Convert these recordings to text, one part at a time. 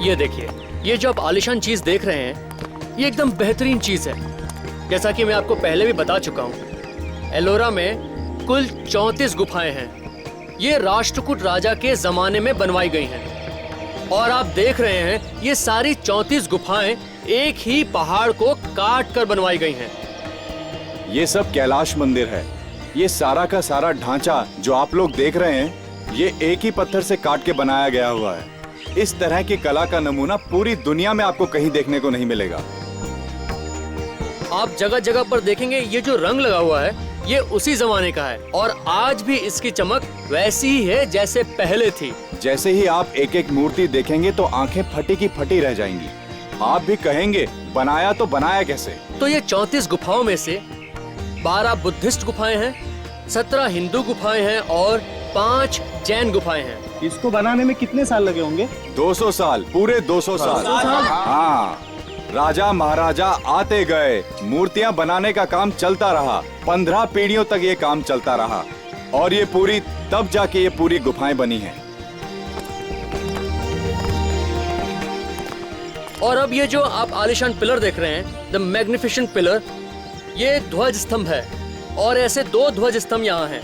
ये देखिए, ये जो आप आलिशान चीज देख रहे हैं, ये एकदम बेहतरीन चीज है। जैसा कि मैं आपको पहले भी बता चुका हूँ, एलोरा में कुल 34 गुफाएं हैं। ये राष्ट्रकूट राजा के जमाने में बनवाई गई हैं। और आप देख रहे हैं, ये सारी 34 गुफाएं एक ही पहाड़ को काट कर बनवाई गई हैं। ये सब कैलाश मंदिर है। ये सारा का सारा ढांचा जो आप लोग देख रहे हैं, ये एक ही पत्थर से काट के बनाया गया हुआ है। इस तरह की कला का नमूना पूरी दुनिया में आपको कहीं देखने को नहीं मिलेगा। आप जगह जगह पर देखेंगे, ये जो रंग लगा हुआ है, ये उसी जमाने का है और आज भी इसकी चमक वैसी ही है जैसे पहले थी। जैसे ही आप एक एक मूर्ति देखेंगे तो आंखें फटी की फटी रह जाएंगी। आप भी कहेंगे, बनाया तो बनाया कैसे? तो ये 34 गुफाओं में से 12 बुद्धिस्ट गुफाएं हैं, 17 हिंदू गुफाएं हैं और 5 जैन गुफाएं हैं। इसको बनाने में कितने साल लगे होंगे? 200 साल, पूरे 200 साल। हाँ, राजा महाराजा आते गए, मूर्तियां बनाने का काम चलता रहा। 15 पीढ़ियों तक ये काम चलता रहा और ये पूरी तब जाके ये पूरी गुफाएं बनी हैं। और अब ये जो आप आलिशान पिलर देख रहे हैं, द मैग्निफिसेंट पिलर, ये ध्वज स्तंभ है और ऐसे 2 ध्वज स्तंभ यहाँ हैं।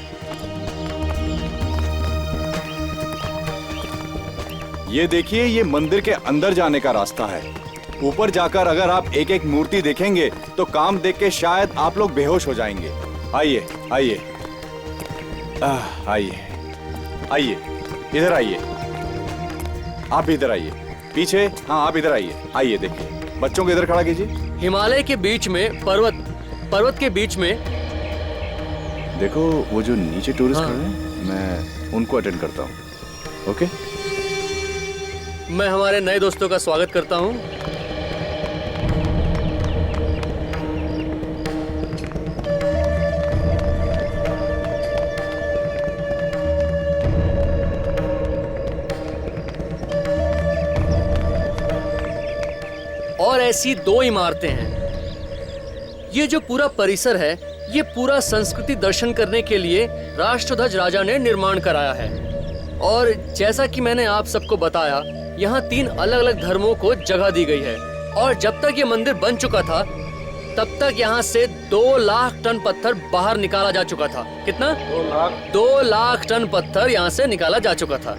ये देखिए, ये मंदिर के अंदर जाने का रास्ता है। ऊपर जाकर अगर आप एक एक मूर्ति देखेंगे तो काम देख के शायद आप लोग बेहोश हो जाएंगे। आइए आइए आइए आइए, इधर आइए। आप इधर आइए, पीछे। हाँ, आप इधर आइए। आइए देखिए, बच्चों को इधर खड़ा कीजिए। हिमालय के बीच में पर्वत के बीच में देखो, वो जो नीचे टूरिस्ट खड़े हैं, मैं उनको अटेंड करता हूँ। ओके? मैं हमारे नए दोस्तों का स्वागत करता हूँ। और ऐसी 2 इमारतें हैं। ये जो पूरा परिसर है, ये पूरा संस्कृति दर्शन करने के लिए राष्ट्रध्वज राजा ने निर्माण कराया है। और जैसा कि मैंने आप सबको बताया, यहाँ 3 अलग अलग धर्मों को जगह दी गई है। और जब तक ये मंदिर बन चुका था, तब तक यहाँ से 2 लाख टन पत्थर बाहर निकाला जा चुका था। कितना? 2 लाख टन पत्थर यहाँ से निकाला जा चुका था।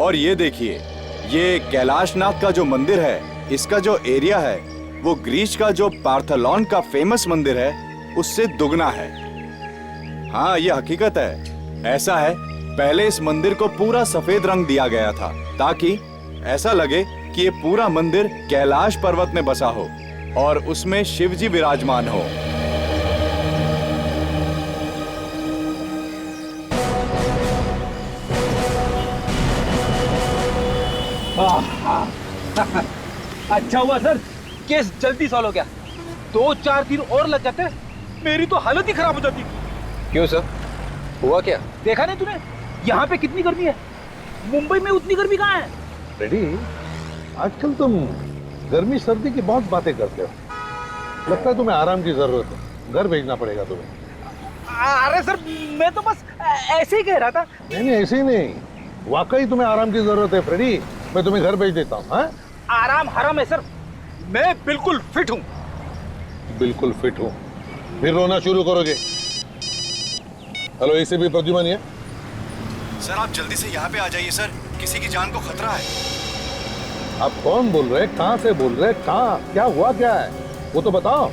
और ये देखिए, ये कैलाशनाथ का जो मंदिर है, इसका जो एरिया है, वो ग्रीस का जो पार्थेनॉन का फेमस मंदिर है, उससे दुगना है। हाँ, ये हकीकत है। ऐसा है, पहले इस मंदिर को पूरा सफेद रंग दिया गया था ताकि ऐसा लगे कि ये पूरा मंदिर कैलाश पर्वत में बसा हो और उसमें शिव जी विराजमान हो। अच्छा हुआ सर, केस जल्दी सॉल्व हो गया। 2-4 दिन और लग जाते, मेरी तो हालत ही खराब हो जाती। क्यों सर, हुआ क्या? देखा नहीं तूने, यहाँ पे कितनी गर्मी है? मुंबई में उतनी गर्मी कहाँ है? रेडी, आजकल तुम गर्मी सर्दी की बहुत बातें करते हो। लगता है तुम्हें आराम की जरूरत है, घर भेजना पड़ेगा तुम्हें। अरे सर, मैं तो बस ऐसे ही कह रहा था। नहीं, ऐसे ही नहीं, वाकई तुम्हें आराम की जरूरत है फ्रेडी। मैं तुम्हें घर भेज देता हूँ। आराम हराम है सर, मैं बिल्कुल फिट हूँ। बिल्कुल फिट हूँ, फिर रोना शुरू करोगे? हेलो, इसे भी प्रद्युमन है? सर, आप जल्दी से यहाँ पे आ जाइए सर, किसी की जान को खतरा है। आप कौन बोल रहे हैं? कहाँ से बोल रहे हैं? कहाँ, क्या हुआ, क्या है वो तो बताओ।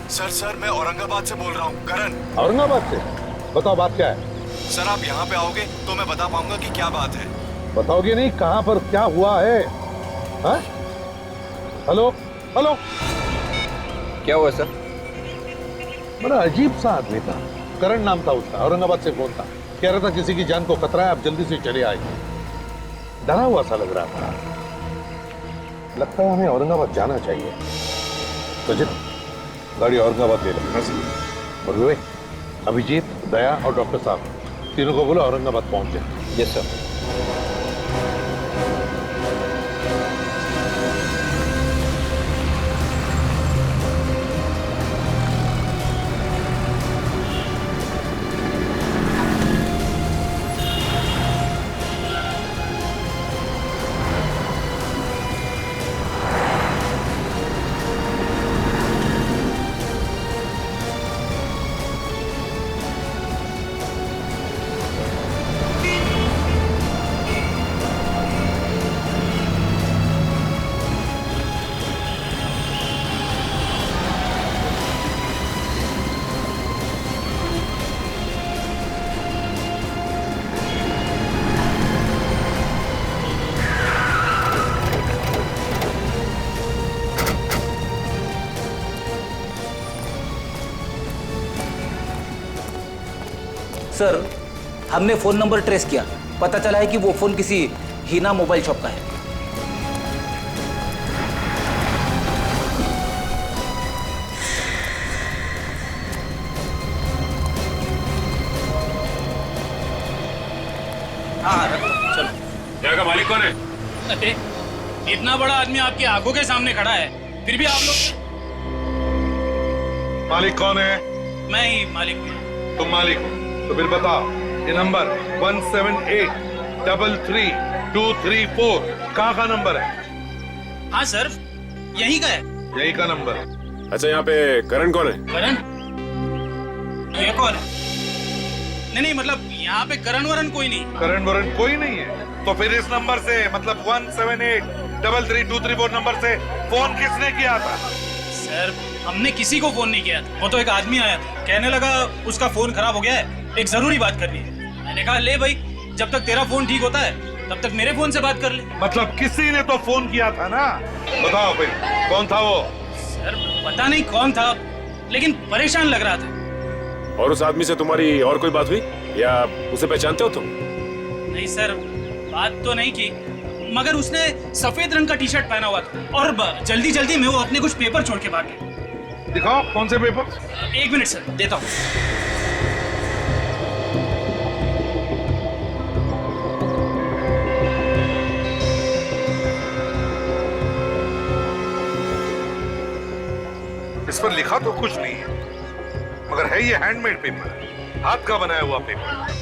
सर, मैं औरंगाबाद से बोल रहा हूँ, करण। औरंगाबाद से? बताओ, बात क्या है? सर, आप यहाँ पे आओगे तो मैं बता पाऊंगा कि क्या बात है। बताओगे नहीं? कहाँ पर क्या हुआ है? हाँ? हेलो हेलो, क्या हुआ सर? बड़ा अजीब सा आदमी था, करण नाम था उसका, औरंगाबाद से फोन था, कह रहा था किसी की जान को खतरा है, आप जल्दी से चले आए। डरा हुआ सा लग रहा था। लगता है हमें औरंगाबाद जाना चाहिए। तो चलो, गाड़ी औरंगाबाद ले लो। और वे अभिजीत, दया और डॉक्टर साहब तीनों को बोलो औरंगाबाद पहुंच जाए। Yes sir. सर, हमने फोन नंबर ट्रेस किया, पता चला है कि वो फोन किसी हीना मोबाइल शॉप का है। हाँ रखो, चलो। जगह का मालिक कौन है? अरे इतना बड़ा आदमी आपकी आंखों के सामने खड़ा है, फिर भी आप लोग। मालिक कौन है? मैं ही मालिक हूँ। तुम मालिक हो तो फिर बताओ, ये नंबर 178333234 कहाँ का नंबर है? हाँ सर, यही का है। यही का नंबर। अच्छा, यहाँ पे करण कौन है? करण? ये कौन है? नहीं मतलब यहाँ पे करण वरण कोई नहीं। करण वरण कोई नहीं है, तो फिर इस नंबर से मतलब 178333234 नंबर से फोन किसने किया था? सर, हमने किसी को फोन नहीं किया था। वो तो एक आदमी आया था, कहने लगा उसका फोन खराब हो गया है, एक जरूरी बात करनी है। मैंने कहा ले भाई, जब तक तेरा फोन ठीक होता है तब तक मेरे फोन से बात कर ले। मतलब किसी ने तो फोन किया था ना? बताओ फिर कौन था वो? सर पता नहीं कौन था, लेकिन परेशान लग रहा था। और उस आदमी से तुम्हारी और कोई बात हुई या उसे पहचानते हो तुम? नहीं सर, बात तो नहीं की, मगर उसने सफेद रंग का टी शर्ट पहना हुआ था और जल्दी जल्दी में वो अपने कुछ पेपर छोड़ के भाग गया। दिखाओ कौन से पेपर? एक मिनट सर, देता हूँ। इस पर लिखा तो कुछ नहीं है, मगर है ये हैंडमेड पेपर, हाथ का बनाया हुआ पेपर।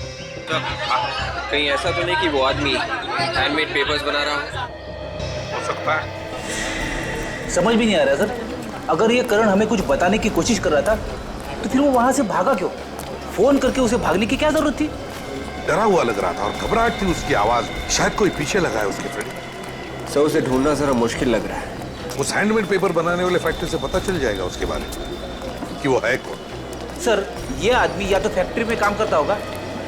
कहीं ऐसा तो नहीं कि वो आदमी हैंडमेड पेपर्स बना रहा हो? हो सकता है। समझ भी नहीं आ रहा सर, अगर ये करण हमें कुछ बताने की कोशिश कर रहा था तो फिर वो वहां से भागा क्यों? फोन करके उसे भागने की क्या जरूरत थी? डरा हुआ लग रहा था और घबराहट थी उसकी आवाज में, शायद कोई पीछे लगा है उसके। फ्रेंड सर, उसे ढूंढना जरा मुश्किल लग रहा है। उस हैंडमेड पेपर बनाने वाले फैक्ट्री से पता चल जाएगा उसके बारे में कि वो है कौन। सर, ये आदमी या तो फैक्ट्री में काम करता होगा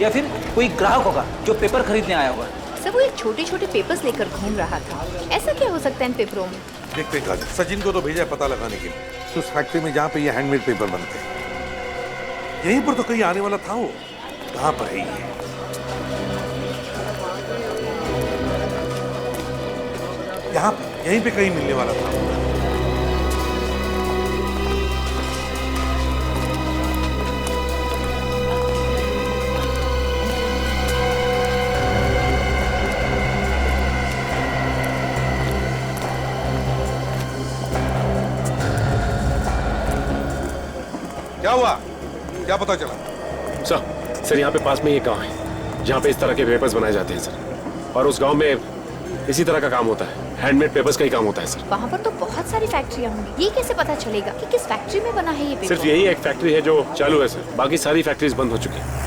या फिर कोई ग्राहक होगा जो पेपर खरीदने आया होगा। सर वो एक छोटे छोटे पेपर्स लेकर घूम रहा था, ऐसा क्या हो सकता है इन पेपरों में? देखते हैं काजल, सचिन को तो भेजा है पता लगाने के लिए तो उस फैक्ट्री में जहाँ पे ये हैंडमेड पेपर बनते हैं, यहीं पर तो कहीं आने वाला था वो। कहाँ पर है ये? यहाँ पे, यहीं पे कहीं मिलने वाला था। क्या हुआ? क्या पता चला? सर यहाँ पे पास में ये गांव है जहाँ पे इस तरह के पेपर्स बनाए जाते हैं सर, और उस गांव में इसी तरह का काम होता है, हैंडमेड पेपर्स का ही काम होता है सर। वहाँ पर तो बहुत सारी फैक्ट्रियाँ होंगी, ये कैसे पता चलेगा कि किस फैक्ट्री में बना है ये पेपर? सिर्फ यही एक फैक्ट्री है जो चालू है सर, बाकी सारी फैक्ट्रीज बंद हो चुकी हैं।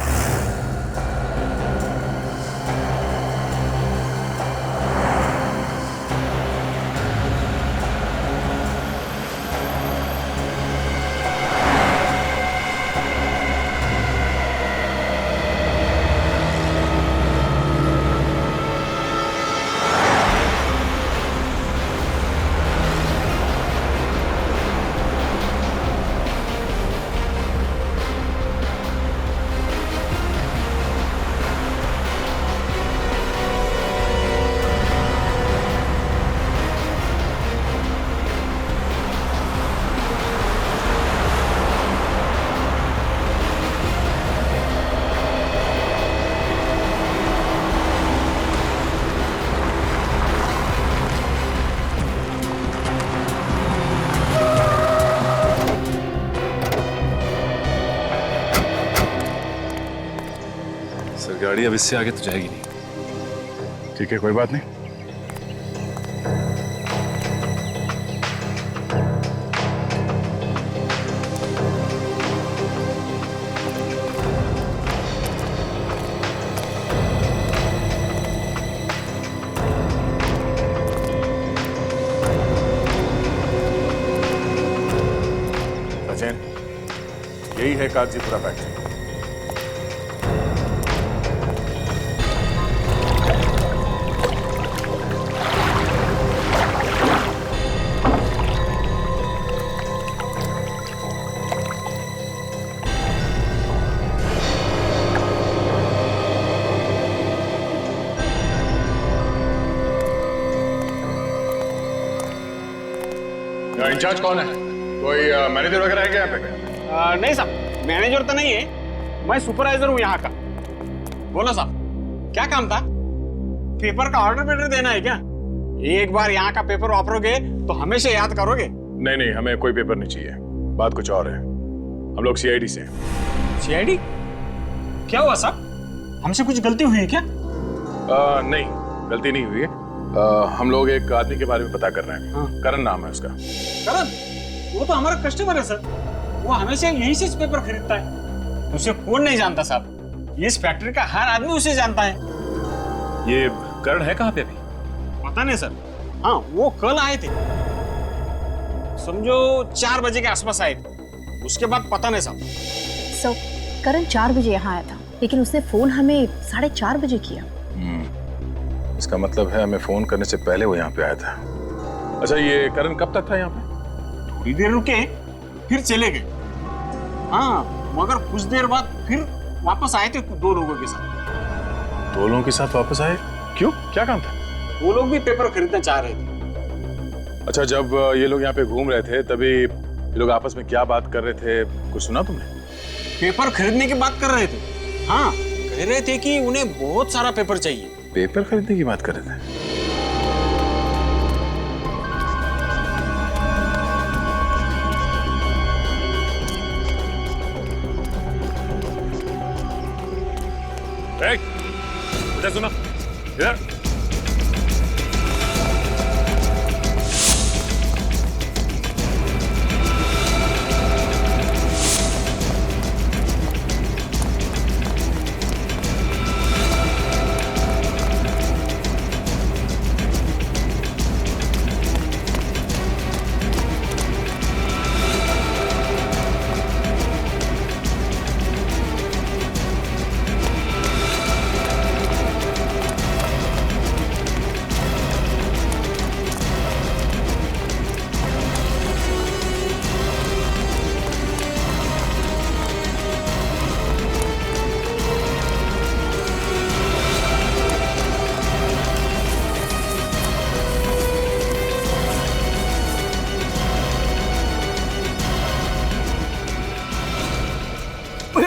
गाड़ी अब इससे आगे तो जाएगी नहीं। ठीक है, कोई बात नहीं। सचिन, यही है कागजीपुरा फैक्ट्री। इंचार्ज कौन है? कोई मैनेजर वगैरह है क्या यहाँ पे? नहीं साहब, मैनेजर तो नहीं है, मैं सुपरवाइजर हूँ यहाँ का। बोलो साहब, क्या काम था? पेपर का ऑर्डर पेपर देना है क्या? एक बार यहाँ का पेपर वापरोगे तो हमेशा याद करोगे। नहीं नहीं, हमें कोई पेपर नहीं चाहिए, बात कुछ और है। हम लोग सीआईडी से हैं। सीआईडी? क्या हुआ साहब, हमसे कुछ गलती हुई है क्या? नहीं, गलती नहीं हुई है। हम लोग एक आदमी के बारे में पता कर रहे हैं। हाँ। करण नाम है उसका। करण? वो तो हमारा कस्टमर है सर, वो हमेशा यहीं से पेपर खरीदता है। उसे कौन नहीं जानता साहब, इस फैक्ट्री का हर आदमी उसे जानता है। ये करण है कहाँ पे अभी? पता नहीं सर। हाँ, वो कल आए थे, समझो 4 बजे के आसपास आए थे, उसके बाद पता नहीं साहब। सो करण 4 बजे यहाँ आया था, लेकिन उसने फोन हमें 4:30 बजे किया। इसका मतलब है हमें फोन करने से पहले वो यहाँ पे आया था। अच्छा, ये करण कब तक था यहाँ पे? थोड़ी देर रुके, फिर चले गए। हाँ, मगर कुछ देर बाद फिर वापस आए थे 2 लोगों के साथ। 2 लोगों के साथ वापस आए? क्यों, क्या काम था? वो लोग भी पेपर खरीदना चाह रहे थे। अच्छा, जब ये लोग यहाँ पे घूम रहे थे तभी ये लोग आपस में क्या बात कर रहे थे, कुछ सुना तुमने? पेपर खरीदने की बात कर रहे थे। हाँ, कह रहे थे कि उन्हें बहुत सारा पेपर चाहिए। पेपर खरीदने की बात कर रहे थे? इधर सुनो, इधर।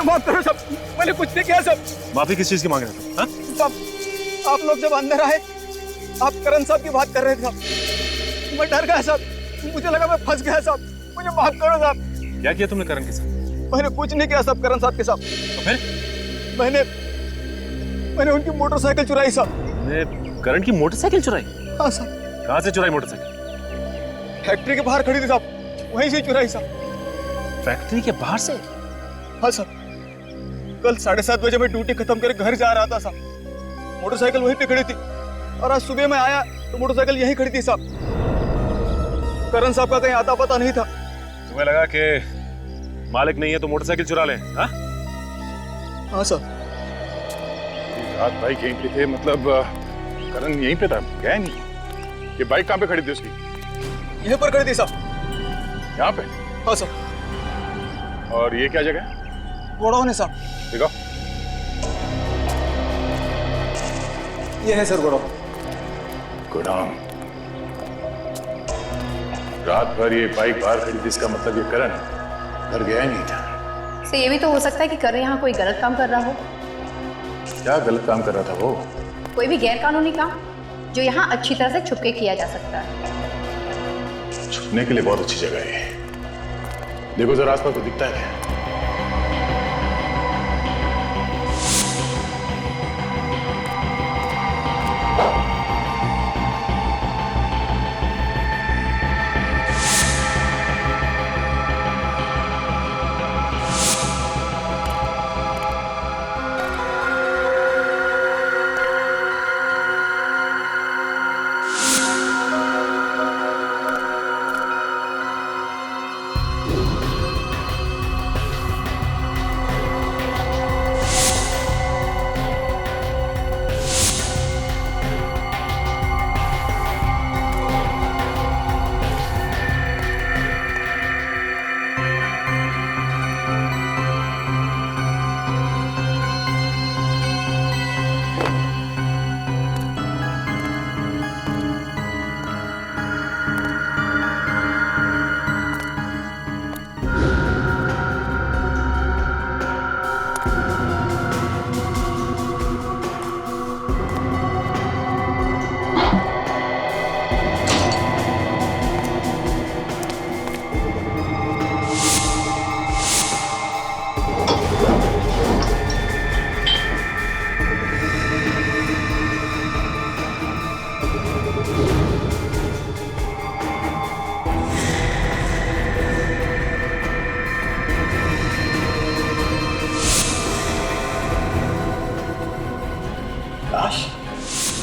माफ करो सब, मैंने कुछ नहीं किया सब। माफी किस चीज की मांग रहे थे? हाँ? सब, आप लोग जब अंदर आए, आप करण साहब की बात कर रहे थे साहब, मैं डर गया साहब, मुझे लगा मैं फंस गया साहब, मुझे माफ करो साहब। क्या किया तुमने करण के साथ? मैंने कुछ नहीं किया साहब करण साहब के साथ। तो फिर? मैंने उनकी मोटरसाइकिल चुराई साहब। तुमने करण की मोटरसाइकिल चुराई? हाँ साहब। कहाँ से चुराई मोटरसाइकिल? फैक्ट्री के बाहर खड़ी थी साहब, वहीं से चुराई साहब। फैक्ट्री के बाहर से? हाँ साहब, कल 7:30 बजे मैं ड्यूटी खत्म कर घर जा रहा था साहब, मोटरसाइकिल वहीं पे खड़ी थी, और आज सुबह मैं आया तो मोटरसाइकिल यहीं खड़ी थी साहब। करण साहब का कहीं आता पता नहीं था। तुम्हें लगा कि मालिक नहीं है तो मोटरसाइकिल चुरा लें? हाँ? हाँ सर। रात बाइक यहीं पे थे, मतलब करण यहीं पे था, गया नहीं? ये बाइक कहाँ पे खड़ी थी उसकी? यहीं पर खड़ी थी साहब। यहाँ पे? हाँ सर। और ये क्या जगह है? गोडाउन है साहब। देखो, ये है सर गोडाउन। गोडाउन। रात भर ये बाइक बाहर खड़ी थी, इसका मतलब ये करण घर गया ही नहीं था। तो ये भी तो हो सकता है कि करण यहाँ कोई गलत काम कर रहा हो। क्या गलत काम कर रहा था वो? कोई भी गैर कानूनी काम जो यहाँ अच्छी तरह से छुप के किया जा सकता है। छुपने के लिए बहुत अच्छी जगह है। देखो जरा आसपास को दिखता है क्या?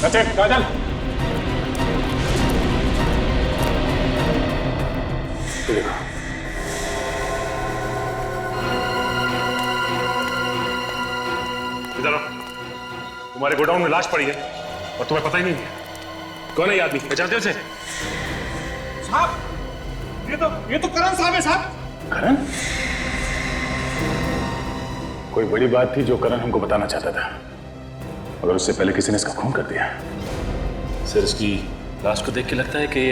सचिन, काजल। इधर आओ। तुम्हारे गोडाउन में लाश पड़ी है और तुम्हें पता ही नहीं है कौन है ये आदमी, पहचानते हो उसे? साहब, ये तो करण साहब है साहब। करण? कोई बड़ी बात थी जो करण हमको बताना चाहता था, मगर उससे पहले किसी ने इसका खून कर दिया। सर, इसकी लाश को देख के लगता है कि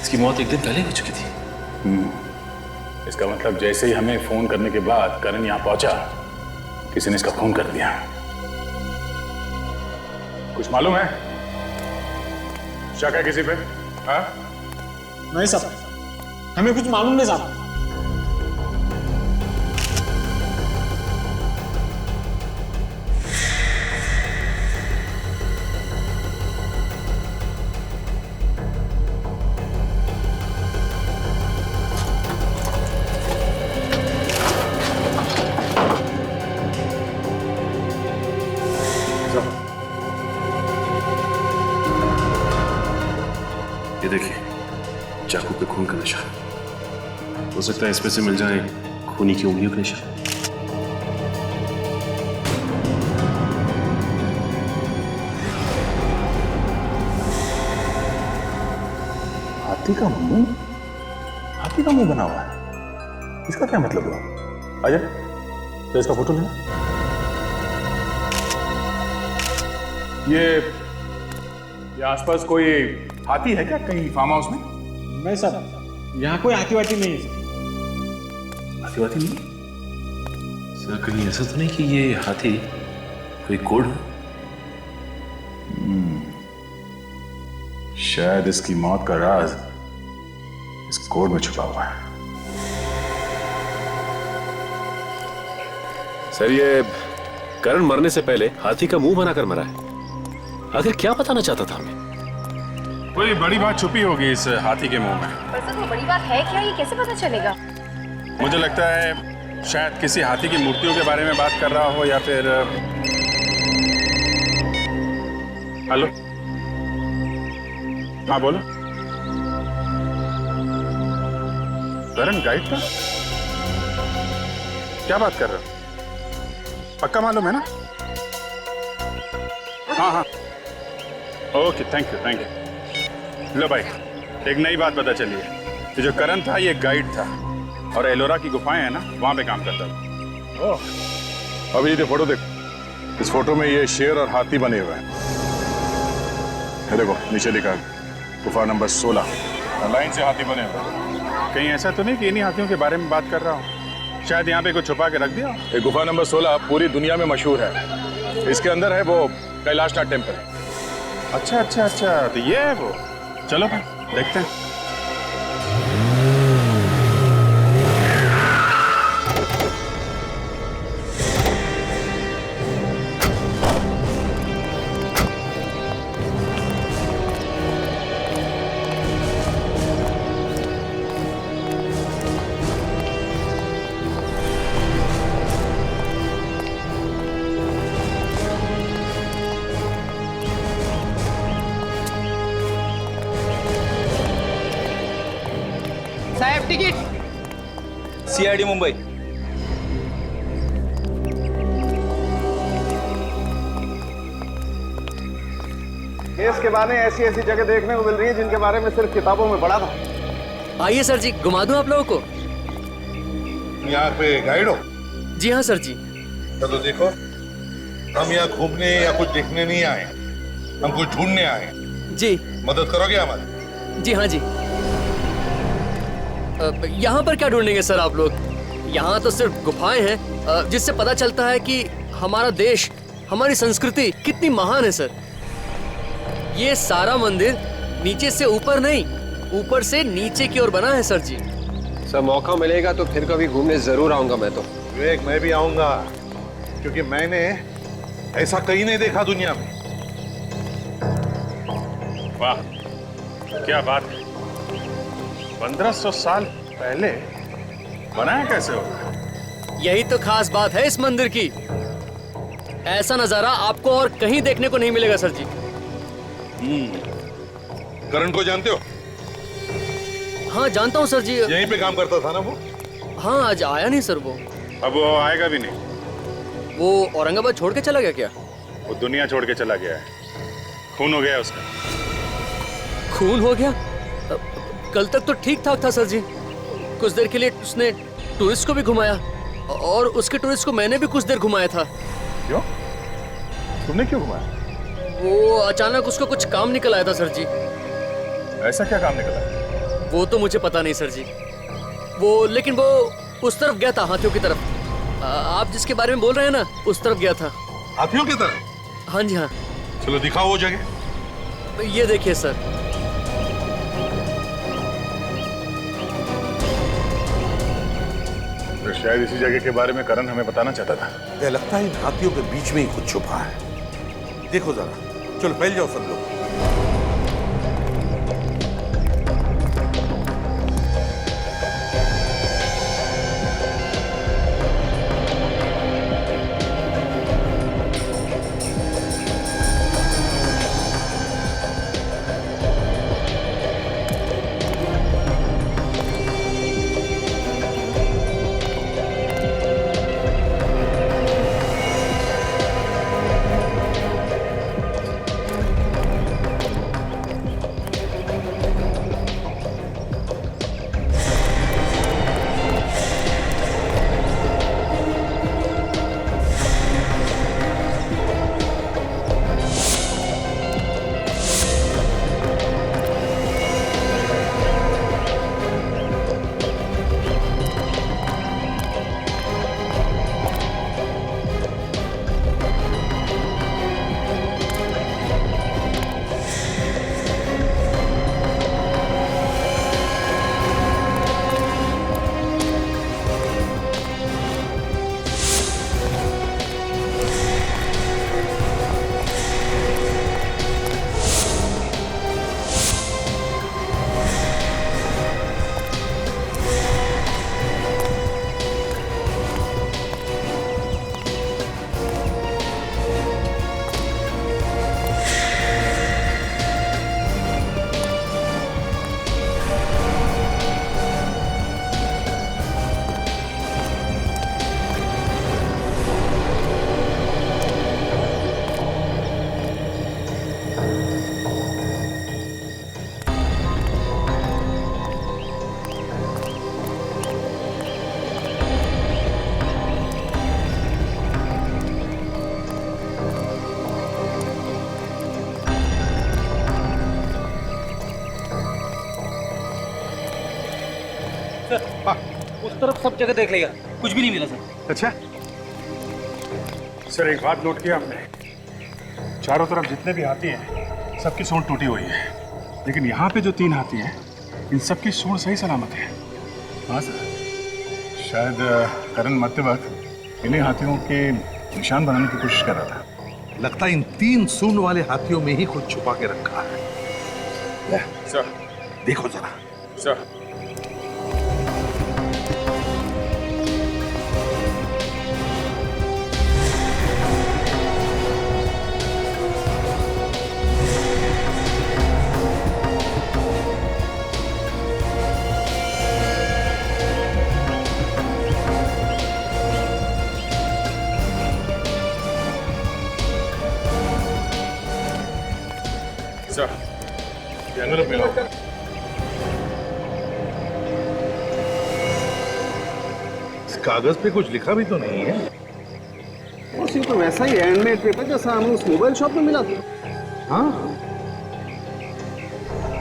इसकी मौत एक दिन पहले हो चुकी थी। इसका मतलब जैसे ही हमें फोन करने के बाद करण यहाँ पहुंचा, किसी ने इसका खून कर दिया। कुछ मालूम है? शक है किसी पे? हाँ? नहीं साहब, हमें कुछ मालूम नहीं साहब। ये देखिए, चाकू पे खून का निशान। हो सकता है इसमें से मिल जाए खूनी की उंगलियों के निशान। हाथी का मुंह? हाथी का मुंह बना हुआ है, इसका क्या मतलब हुआ? अजय, तो इसका फोटो लेना। ये आसपास कोई हाथी है क्या कहीं फार्म हाउस में? नहीं साहब, यहाँ कोई हाथी वाटी नहीं है। हाथी वाथी नहीं? सर, कहीं ऐसा तो नहीं कि ये हाथी कोई कोड हो? शायद इसकी मौत का राज इस कोड में छुपा हुआ है। सर, ये करण मरने से पहले हाथी का मुंह बनाकर मरा है। आखिर क्या बताना चाहता था हमें? कोई बड़ी बात छुपी होगी इस हाथी के मुंह में। पर सर, वो बड़ी बात है क्या? ये कैसे पता चलेगा? मुझे लगता है शायद किसी हाथी की मूर्तियों के बारे में बात कर रहा हो, या फिर हेलो, हाँ बोलो। करण गाइड का? क्या बात कर रहे हो? पक्का मालूम है ना? हाँ हाँ, okay, thank you thank you. लो भाई, एक नई बात पता चली है। ये जो करण था ये गाइड था, और एलोरा की गुफाएं है ना, वहां पे काम करता था। ओह, अभी ये फोटो देखो। इस फोटो में ये शेर और हाथी बने हुए हैं। ये देखो नीचे लिखा है गुफा नंबर 16, लाइन से हाथी बने हुए हैं। कहीं ऐसा तो नहीं कि इन्हीं हाथियों के बारे में बात कर रहा हूँ? शायद यहाँ पे कुछ छुपा के रख दिया। ये गुफा नंबर 16 पूरी दुनिया में मशहूर है। इसके अंदर है वो कैलाशनाथ टेम्पल। अच्छा अच्छा अच्छा, तो ये है वो। चलो भाई देखते हैं। साहेब टिकट। सीआईडी मुंबई। केस के बारे ऐसी ऐसी जगह देखने को मिल रही है जिनके बारे में सिर्फ किताबों में पढ़ा था। आइए सर जी, घुमा दूं आप लोगों को। यहाँ पे गाइड हो? जी हाँ सर जी। चलो देखो, हम यहाँ घूमने या कुछ देखने नहीं आए, हम कुछ ढूंढने आए। जी। मदद करोगे हमारी? जी हाँ जी। यहाँ पर क्या ढूंढेंगे सर आप लोग? यहाँ तो सिर्फ गुफाएं हैं, जिससे पता चलता है कि हमारा देश, हमारी संस्कृति कितनी महान है सर। ये सारा मंदिर नीचे से ऊपर नहीं, ऊपर से नीचे की ओर बना है सर जी। सर, मौका मिलेगा तो फिर कभी घूमने जरूर आऊंगा मैं तो। विवेक, मैं भी आऊंगा, क्योंकि मैंने ऐसा कहीं नहीं देखा दुनिया में। वाह, क्या बात है। 1500 साल पहले बनाया कैसे होगा? यही तो खास बात है इस मंदिर की। ऐसा नजारा आपको और कहीं देखने को नहीं मिलेगा सर जी। करण को जानते हो? हाँ जानता हूँ सर जी। यहीं पे काम करता था ना वो? हाँ आज आया नहीं सर वो। अब वो आएगा भी नहीं। वो औरंगाबाद छोड़ के चला गया क्या? वो दुनिया छोड़ के चला गया है। खून हो गया उसका। खून हो गया? कल तक तो ठीक ठाक था सर जी। कुछ देर के लिए उसने टूरिस्ट को भी घुमाया और उसके टूरिस्ट को मैंने भी कुछ देर घुमाया था। क्यों? तुमने क्यों घुमाया? वो अचानक उसको कुछ काम निकल आया था सर जी। ऐसा क्या काम निकला? वो तो मुझे पता नहीं सर जी। लेकिन वो उस तरफ गया था, हाथियों की तरफ। आप जिसके बारे में बोल रहे हैं ना, उस तरफ गया था। हाथियों की तरफ? हाँ जी हाँ। चलो दिखाओ वो जगह। ये देखिए सर। तो शायद इसी जगह के बारे में करण हमें बताना चाहता था। ये लगता है इन हाथियों के बीच में ही कुछ छुपा है। देखो जरा, चलो फैल जाओ सब लोग। उस तरफ सब जगह देख लिया, कुछ भी नहीं मिला सर। अच्छा सर, एक बात नोट किया आपने? चारों तरफ जितने भी हाथी हैं सबकी सूंड टूटी हुई है, लेकिन यहाँ पे जो 3 हाथी हैं इन सबकी सूंड सही सलामत है। हाँ सर, शायद करण मरते वक्त इन्हीं हाथियों के निशान बनाने की कोशिश कर रहा था। लगता है इन 3 सूंड वाले हाथियों में ही कुछ छुपा के रखा है। सर देखो जरा। सर एनवेलप मिला। इस कागज पे कुछ लिखा भी तो नहीं है। वो सिर्फ तो वैसा ही हैंडमेड पेपर जैसा हमें उस मोबाइल शॉप में मिला था। हाँ,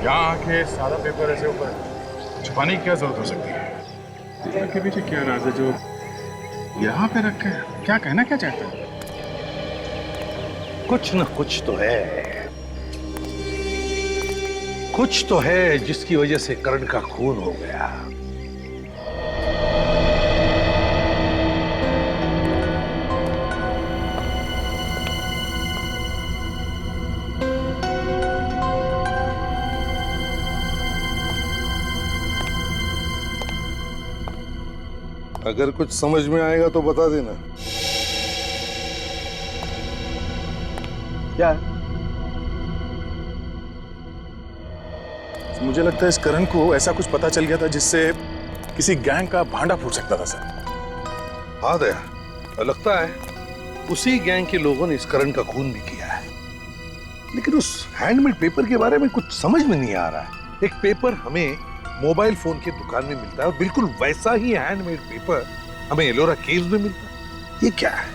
यहाँ आके सादा पेपर ऐसे ऊपर छुपाने की क्या जरूरत हो सकती है? इसके पीछे क्या राज है जो यहाँ पे रखे? क्या कहना क्या चाहता है? कुछ न कुछ तो है, कुछ तो है जिसकी वजह से करण का खून हो गया। अगर कुछ समझ में आएगा तो बता देना। क्या मुझे लगता है इस करण को ऐसा कुछ पता चल गया था जिससे किसी गैंग का भांडा फूट सकता था सर। हाँ दया, लगता है उसी गैंग के लोगों ने इस करण का खून भी किया है। लेकिन उस हैंडमेड पेपर के बारे में कुछ समझ में नहीं आ रहा है। एक पेपर हमें मोबाइल फोन की दुकान में मिलता है और बिल्कुल वैसा ही हैंडमेड पेपर हमें एलोरा केव्स में मिलता है। ये क्या है?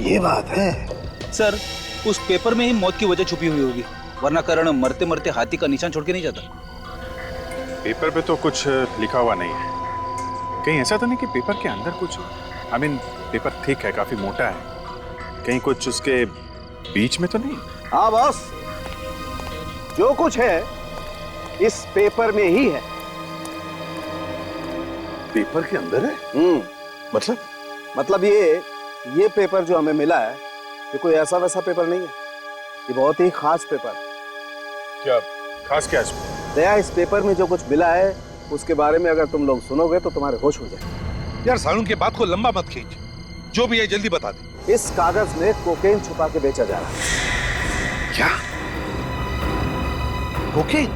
ये बात है सर, उस पेपर में ही मौत की वजह छुपी हुई होगी, वरना करण मरते मरते हाथी का निशान छोड़ के नहीं जाता। पेपर पे तो कुछ लिखा हुआ नहीं है। कहीं ऐसा तो नहीं कि पेपर के अंदर कुछ, आई मीन पेपर थिक है, काफी मोटा है, कहीं कुछ उसके बीच में तो नहीं? हाँ बॉस, जो कुछ है इस पेपर में ही है। पेपर के अंदर है? मतलब ये पेपर जो हमें मिला है, ये कोई ऐसा वैसा पेपर नहीं है। ये बहुत ही खास पेपर है। क्या खास क्या इसमें? दया, इस पेपर में जो कुछ मिला है उसके बारे में अगर तुम लोग सुनोगे तो तुम्हारे होश हो जाए। यार सारुण के बात को लंबा मत खींच, जो भी है जल्दी बता दे। इस कागज में कोकेन छुपा के बेचा जा रहा है। क्या? कोकेन?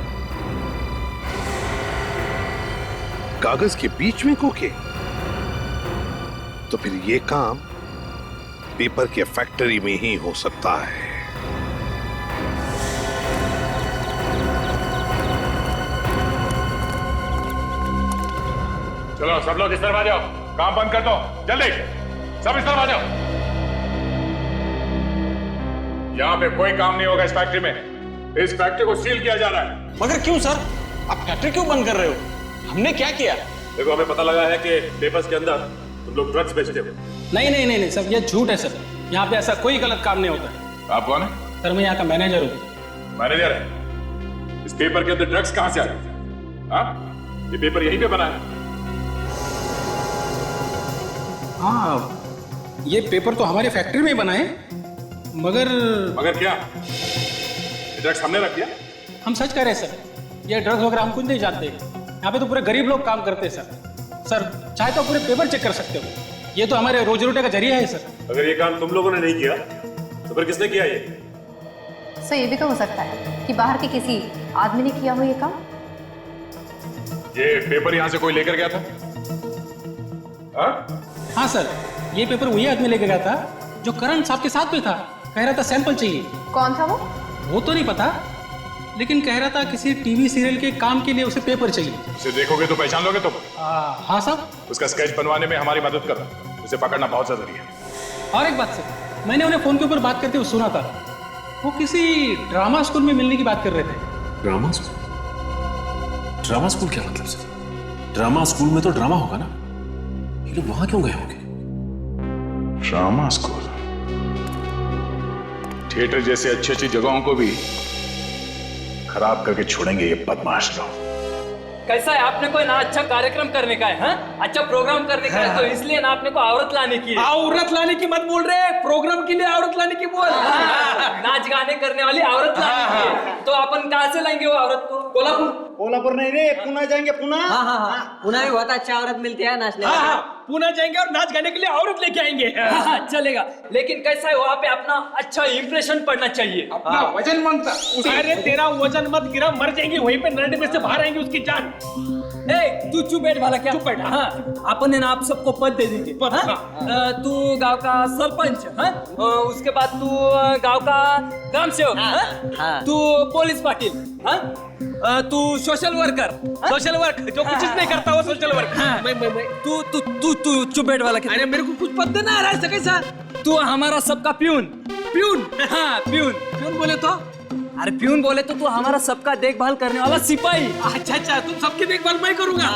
कागज के बीच में कोकेन? तो फिर ये काम पेपर के फैक्ट्री में ही हो सकता है। चलो सब लोग इस तरफ आ जाओ, काम बंद कर दो, जल्दी सब इस तरफ आ जाओ। यहाँ पे कोई काम नहीं होगा इस फैक्ट्री में। इस फैक्ट्री को सील किया जा रहा है। मगर क्यों सर? आप फैक्ट्री क्यों बंद कर रहे हो? हमने क्या किया? देखो, हमें पता लगा है कि पेपर्स के अंदर तुम लोग ड्रग्स बेचते हो। नहीं सर, ये झूठ है सर। यहाँ पे ऐसा कोई गलत काम नहीं होता है। आप कौन है? सर मैं यहाँ का मैनेजर हूँ। मैनेजर है? इस पेपर के अंदर ड्रग्स कहाँ से आ गए? हाँ, ये पेपर यहीं पे बना है। हाँ, ये पेपर तो हमारे फैक्ट्री में ही बना है, मगर क्या? ये ड्रग्स हमने रख दिया? हम सच कह रहे हैं सर, ये ड्रग्स वगैरह हम कुछ नहीं जानते। यहाँ पे तो पूरे गरीब लोग काम करते हैं सर चाहे तो पूरे पेपर चेक कर सकते हो। ये तो हमारे रोजी रोटी का जरिया है सर। अगर ये काम तुम लोगों ने नहीं किया तो फिर किसने किया ये? सर ये भी तो हो सकता है कि बाहर के किसी आदमी ने किया हो ये काम। ये पेपर यहाँ से कोई लेकर गया था? हाँ सर, ये पेपर वही आदमी लेके गया था जो करण साहब के साथ में था। कह रहा था सैंपल चाहिए। कौन था वो तो नहीं पता, लेकिन कह रहा था किसी टीवी सीरियल के काम के लिए उसे पेपर चाहिए। उसे देखोगे तो पहचान लोगे तुम? हाँ साहब। उसका स्केच बनवाने में हमारी मदद करना, उसे पकड़ना बहुत जरूरी है। और एक बात सर, मैंने उन्हें फोन के ऊपर बात करते हुए सुना था, वो किसी ड्रामा स्कूल में मिलने की बात कर रहे थे। Drama school? ड्रामा स्कूल क्या मतलब सर? ड्रामा स्कूल में तो ड्रामा होगा ना, ये लोग वहां क्यों गए होंगे? Drama school? थिएटर जैसे अच्छी अच्छी जगहों को भी खराब करके छोड़ेंगे ये बदमाश लोग। कैसा है, आपने कोई ना अच्छा कार्यक्रम करने का है, हाँ? अच्छा प्रोग्राम करने का है, तो इसलिए ना आपने को औरत लाने की है। औरत लाने की मत बोल रहे, प्रोग्राम के लिए औरत लाने की बोल। नाच गाने करने वाली औरत लाने की है। तो अपन कहाँ से लाएंगे वो औरत को? कोल्हापुर नहीं रे, पुणे जाएंगे। पुणे? हाँ, पुणे में बहुत अच्छा औरत मिलती है नाचने। पुणे जाएंगे और नाच गाने के लिए औरत लेके आएंगे। चलेगा, लेकिन कैसा है वहाँ पे अपना अच्छा इंप्रेशन पड़ना चाहिए। अपना वजन मांगता। अरे तेरा वजन मत गिरा, मर जाएंगे वहीं पे, नरडे में से बाहर आएंगे उसकी जान। तू चुप बैठ वाला क्या? चुप बैठ। हाँ, अपन है ना आप सबको पद दे देंगे। तू गांव का सरपंच, हाँ? उसके बाद तू गांव का ग्राम सेवक, हाँ? तू पुलिस पाटिल, हाँ? तू सोशल वर्कर। सोशल वर्क जो कुछ नहीं करता वो सोशल वर्क। तू चुप बैठ वाला क्या? अरे मेरे को कुछ पद देना है ऐसा कैसा? तू हमारा सबका प्यून। हाँ, प्यून बोले तो? अरे प्यून बोले तो तू हमारा सबका देखभाल करने वाला सिपाही। अच्छा, तुम सबकी देखभाल मैं करूंगा।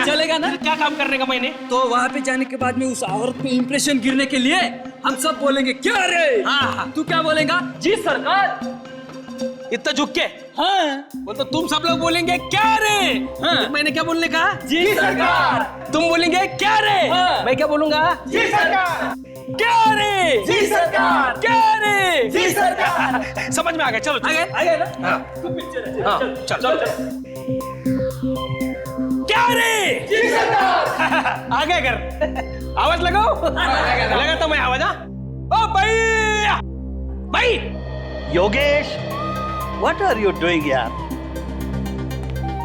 चलेगा ना? क्या काम करने का मैंने? तो वहाँ पे जाने के बाद में उस औरत पे इंप्रेशन गिरने के लिए हम सब बोलेंगे क्या रे? तू क्या बोलेगा? जी सरकार। इतना झुक के? हाँ। बोल तो तुम सब लोग बोलेंगे क्या रे? हाँ। मैंने क्या बोलने कहा? जी सरकार। तुम बोलेंगे क्या रे? हाँ। मैं क्या बोलूंगा? जी सरकार। क्या रे? जी सरकार। क्या रे? जी सरकार। समझ में आ गया? चलो आ गया ना? हाँ। हाँ। चल क्या रे? जी सरकार। आ गया कर। आवाज लगाओ। लगा तो मैं आवाज। ओ भाई भाई Yogesh, what are you doing यार?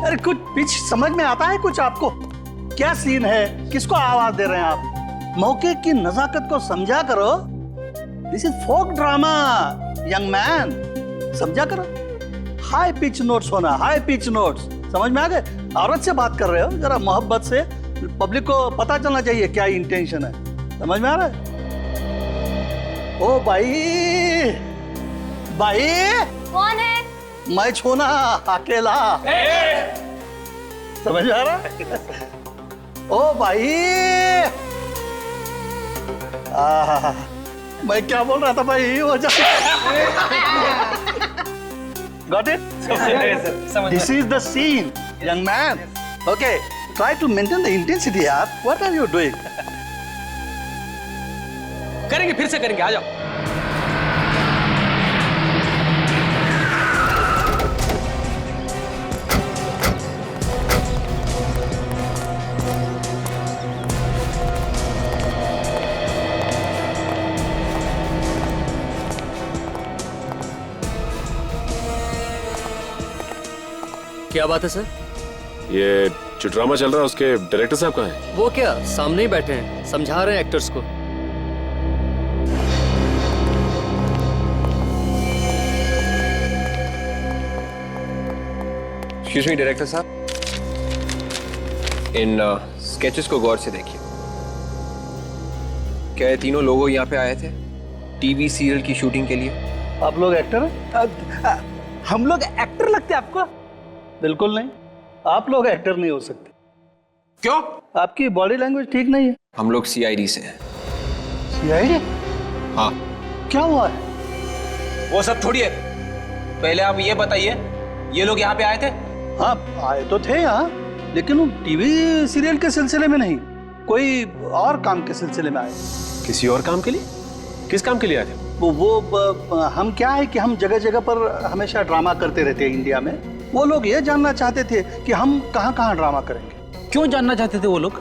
अरे कुछ पिच समझ में आता है कुछ आपको? क्या सीन है? किसको आवाज दे रहे हैं आप? मौके की नजाकत को समझा करो। This is folk drama young man, समझा करो। हाई पिच नोट्स होना, हाई पिच नोट्स, समझ में आ गए? औरत से बात कर रहे हो, जरा मोहब्बत से, पब्लिक को पता चलना चाहिए क्या इंटेंशन है। समझ में आ रहा है? ओ भाई, भाई कौन है? मैं छोना अकेला। समझ में आ रहा? ओ भाई, मैं क्या बोल रहा था भाई? वो got it? This is the scene young man. Okay, try to maintain the intensity यार। What are you doing? करेंगे, फिर से करेंगे, आ जाओ। क्या बात है सर? ये जो ड्रामा चल रहा है उसके डायरेक्टर साहब कहाँ हैं? वो क्या सामने ही बैठे हैं, समझा रहे हैं एक्टर्स को। एक्सक्यूज मी डायरेक्टर साहब, इन स्केचेस को गौर से देखिए। क्या ये तीनों लोग यहाँ पे आए थे टीवी सीरियल की शूटिंग के लिए? आप लोग एक्टर हैं? हम लोग एक्टर लगते हैं आपको? बिल्कुल नहीं, आप लोग एक्टर नहीं हो सकते। क्यों? आपकी बॉडी लैंग्वेज ठीक नहीं है। हम लोग सीआईडी से हैं। सीआईडी? हाँ। क्या हुआ है? वो सब छोड़िए, पहले आप ये बताइए, ये लोग यहाँ पे आए थे? हाँ, आए तो थे यहाँ, लेकिन वो टीवी सीरियल के सिलसिले में नहीं, कोई और काम के सिलसिले में आए। किसी और काम के लिए? किस काम के लिए आए थे? हम क्या है कि हम जगह जगह पर हमेशा ड्रामा करते रहते हैं इंडिया में। वो लोग ये जानना चाहते थे कि हम कहाँ कहाँ ड्रामा करेंगे। क्यों जानना चाहते थे वो लोग?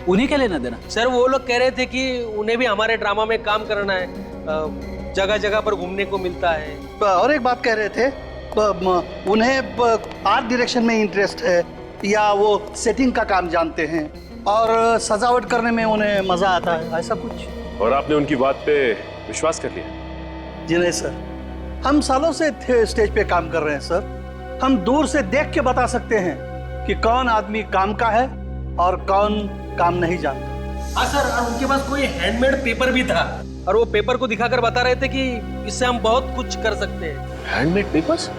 उन्हें क्या लेना देना? सर वो लोग कह रहे थे कि उन्हें भी हमारे ड्रामा में काम करना है, जगह जगह पर घूमने को मिलता है। और एक बात कह रहे थे, उन्हें आर्ट डायरेक्शन में इंटरेस्ट है, या वो सेटिंग का काम जानते हैं, और सजावट करने में उन्हें मजा आता है, ऐसा कुछ। और आपने उनकी बात पे विश्वास कर लिया? जी नहीं सर, हम सालों से स्टेज पे काम कर रहे हैं सर। हम दूर से देख के बता सकते हैं कि कौन आदमी काम का है और कौन काम नहीं जानता। हाँ सर, और उनके पास कोई हैंडमेड पेपर भी था, और वो पेपर को दिखाकर बता रहे थे कि इससे हम बहुत कुछ कर सकते हैं। Handmade papers?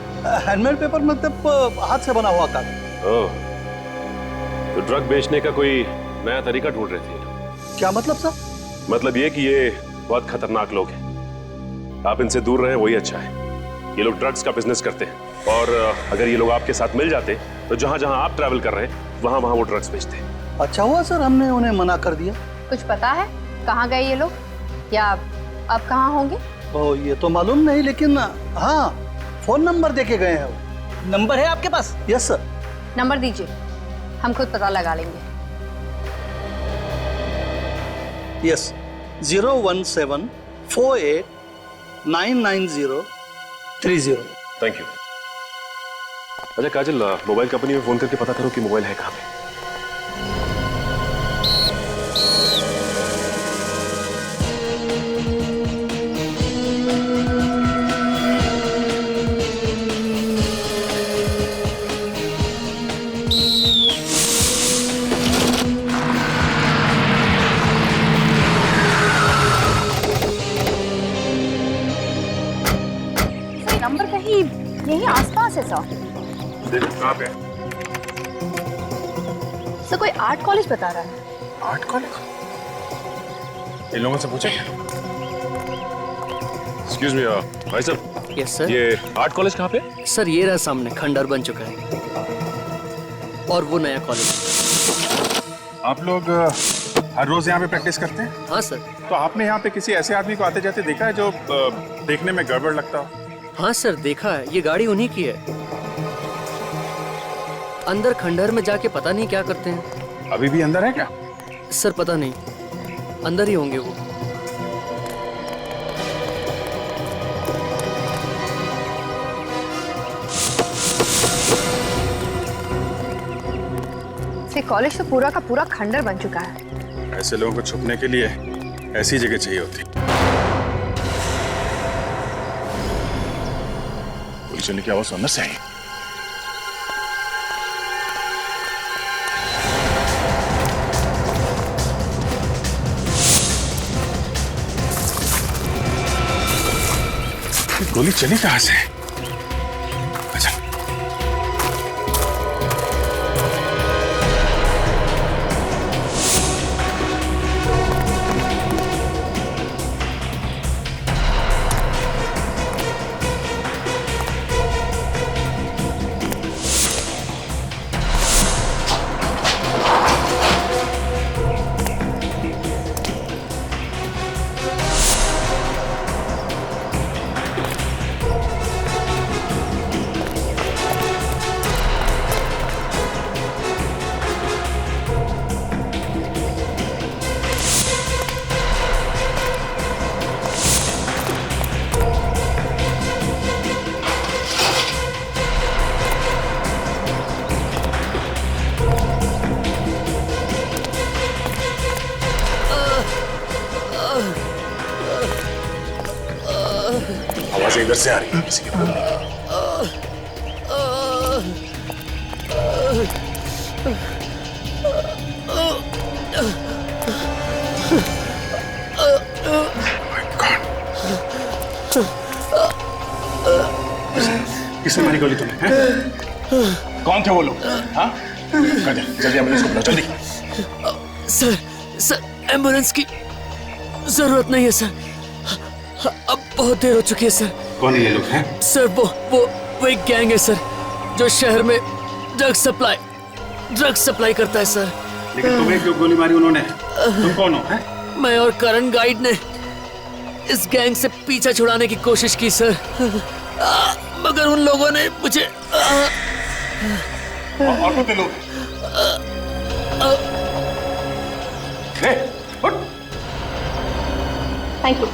हैंडमेड पेपर मतलब हाथ से बना हुआ कागज। ओह, तो ड्रग बेचने का कोई नया तरीका ढूंढ रहे थे। क्या मतलब सर? मतलब ये कि ये बहुत खतरनाक लोग हैं, आप इनसे दूर रहें वही अच्छा है। ये लोग ड्रग्स का बिजनेस करते हैं, और अगर ये लोग आपके साथ मिल जाते तो जहां जहां आप ट्रैवल कर रहे हैं वहां वहां वो ड्रग्स बेचते हैं। अच्छा हुआ सर हमने उन्हें मना कर दिया। कुछ पता है कहाँ गए ये लोग, या अब कहाँ होंगे? ओ, ये तो मालूम नहीं, लेकिन हाँ, फोन नंबर देके गए हैं वो। नंबर है आपके पास? Yes sir. नंबर दीजिए, हम खुद पता लगा लेंगे। यस, 01748999030। Thank you. अच्छा काजल, मोबाइल कंपनी में फोन करके पता करो कि मोबाइल है कहाँ पे। नंबर कहीं यही आसपास है सर। कहाँ पे? सर कोई आर्ट कॉलेज बता रहा है। Art college? इन लोगों से पूछे क्या? एक्सक्यूज मी भाई साहब, यस सर। ये आर्ट कॉलेज कहाँ पे? सर ये रहा सामने, खंडर बन चुका है और वो नया कॉलेज। आप लोग हर रोज यहाँ पे प्रैक्टिस करते हैं? हाँ सर। तो आपने यहाँ पे किसी ऐसे आदमी को आते जाते देखा है जो देखने में गड़बड़ लगता हो? हाँ सर देखा है, ये गाड़ी उन्हीं की है। अंदर खंडहर में जाके पता नहीं क्या करते हैं। अभी भी अंदर है क्या? सर पता नहीं, अंदर ही होंगे वो। कॉलेज तो पूरा का पूरा खंडर बन चुका है। ऐसे लोगों को छुपने के लिए ऐसी जगह चाहिए होती। पुलिस चलने की आवाज सुनना चाहिए। गोली चली कहां से? अच्छा आवाज़ें इधर से आ रही है किसी के बोलने की। किसने मारी गोली तुम्हें? कौन थे वो लोग? हाँ? जल्दी एम्बुलेंस को बुलाओ, जल्दी। सर एम्बुलेंस की जरूरत नहीं है सर, अब बहुत देर हो चुकी है सर। कौन है ये लोग हैं? सर वो एक गैंग है सर, जो शहर में ड्रग्स सप्लाई करता है सर। लेकिन तुम्हें क्यों गोली मारी उन्होंने? तुम कौन हो? हैं? मैं और करण गाइड ने इस गैंग से पीछा छुड़ाने की कोशिश की सर, मगर उन लोगों ने मुझे और कितने लोग? Thank you.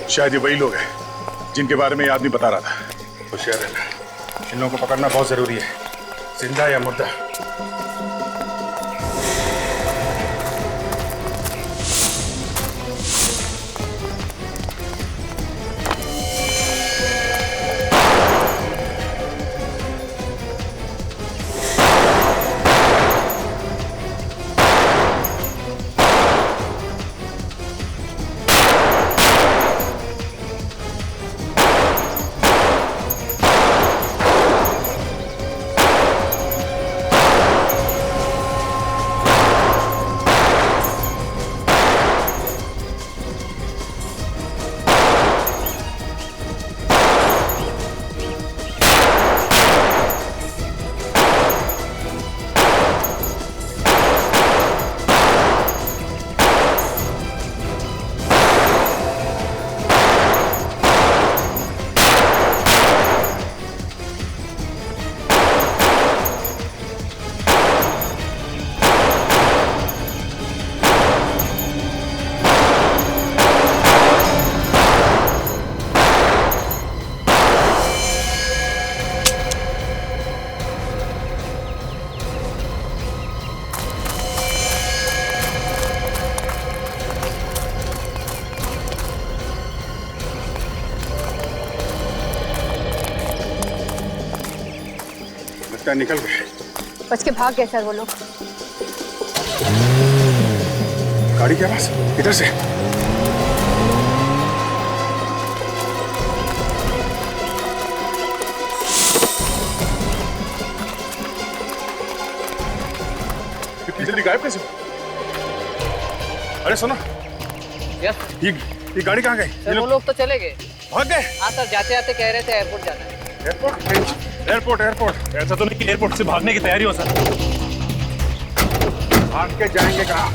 शायद ये वही लोग हैं जिनके बारे में ये आदमी बता रहा था। होशियार रहना, इन लोगों को पकड़ना बहुत जरूरी है, जिंदा या मुर्दा। निकल गए। बच के भाग गए सर वो लोग। गाड़ी के पास इधर से। जल्दी गायब कैसे हो? अरे सुनो, ये गाड़ी कहाँ गई? ये वो लोग तो चले गए। भाग गए? हाँ सर, जाते जाते कह रहे थे एयरपोर्ट जाना है। एयरपोर्ट? एयरपोर्ट ऐसा तो नहीं कि एयरपोर्ट से भागने की तैयारी हो सर। भाग के जाएंगे कहाँ?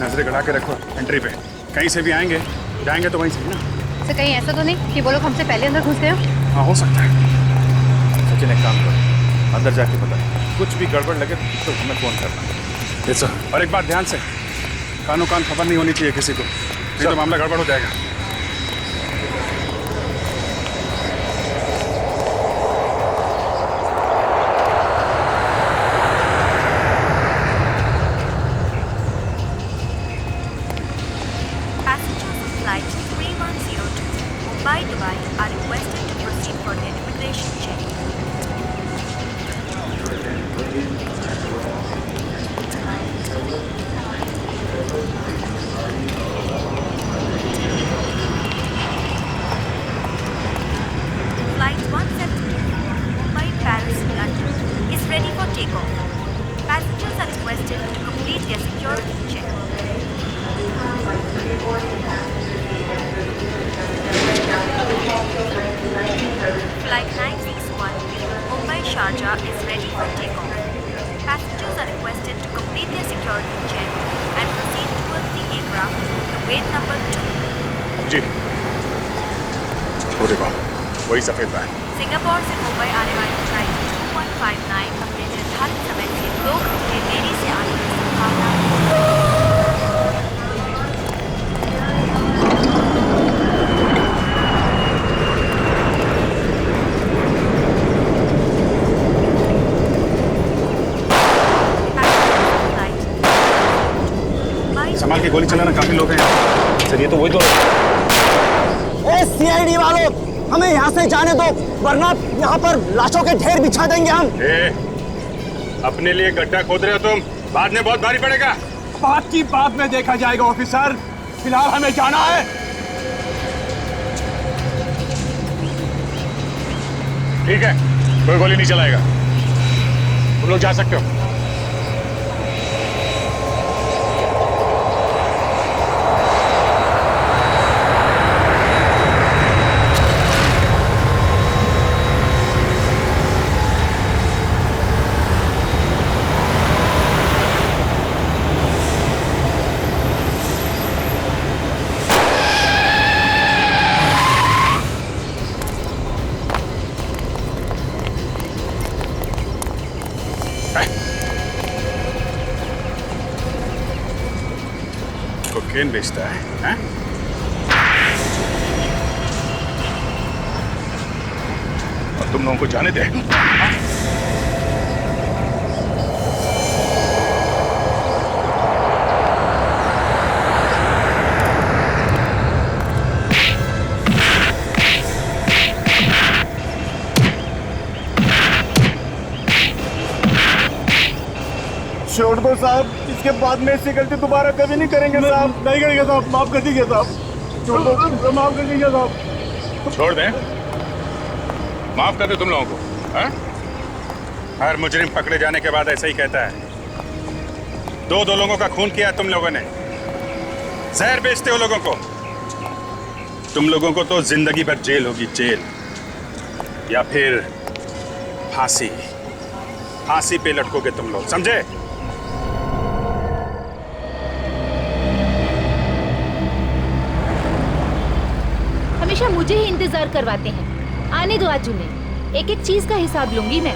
नजरें गड़ा के रखो एंट्री पे, कहीं से भी आएंगे जाएंगे तो वहीं से ना। सर कहीं ऐसा तो नहीं कि वो लोग हमसे पहले अंदर घुस गए हो? हाँ हो सकता है। सचिन एक काम करो, अंदर जाके पता कुछ भी गड़बड़ लगे तो हमें फोन करना। Yes sir. और एक बात ध्यान से, कानों कान खबर नहीं होनी चाहिए किसी को, नहीं तो मामला गड़बड़ हो जाएगा। वही सफेद है। सिंगापुर से मुंबई आने वाली फ्लाइट 2159 अपने निर्धारित समय से 2 घंटे देरी से आने की संभावना है। संभाल के गोली चलाना, काफी लोग हैं सर। ये तो वही तो सीआईडी वालों, हमें यहाँ से जाने दो वरना यहाँ पर लाशों के ढेर बिछा देंगे हम। अपने लिए गड्ढा खोद रहे हो तुम, बाद में बहुत भारी पड़ेगा। बात की बात में देखा जाएगा ऑफिसर, फिलहाल हमें जाना है। ठीक है, कोई गोली नहीं चलाएगा, तुम लोग जा सकते हो। कोकेन बेचता है, हैं? और तुम लोगों को जाने दे। छोड़ दो साहब, इसके बाद में ऐसी गलती दोबारा कभी नहीं करेंगे साहब। नहीं करेंगे साहब, माफ कर दीजिए साहब। छोड़ दो, माफ कर दीजिए साहब। छोड़ दें, माफ कर दे तुम लोगों को, हैं? हर मुजरिम पकड़े जाने के बाद ऐसा ही कहता है। दो लोगों का खून किया तुम लोगों ने, जहर बेचते हो लोगों को। तुम लोगों को तो जिंदगी भर जेल होगी, जेल या फिर फांसी। फांसी पे लटकोगे तुम लोग, समझे? हमेशा मुझे ही इंतजार करवाते हैं। आने दो आज उन्हें, एक एक चीज का हिसाब लूंगी मैं।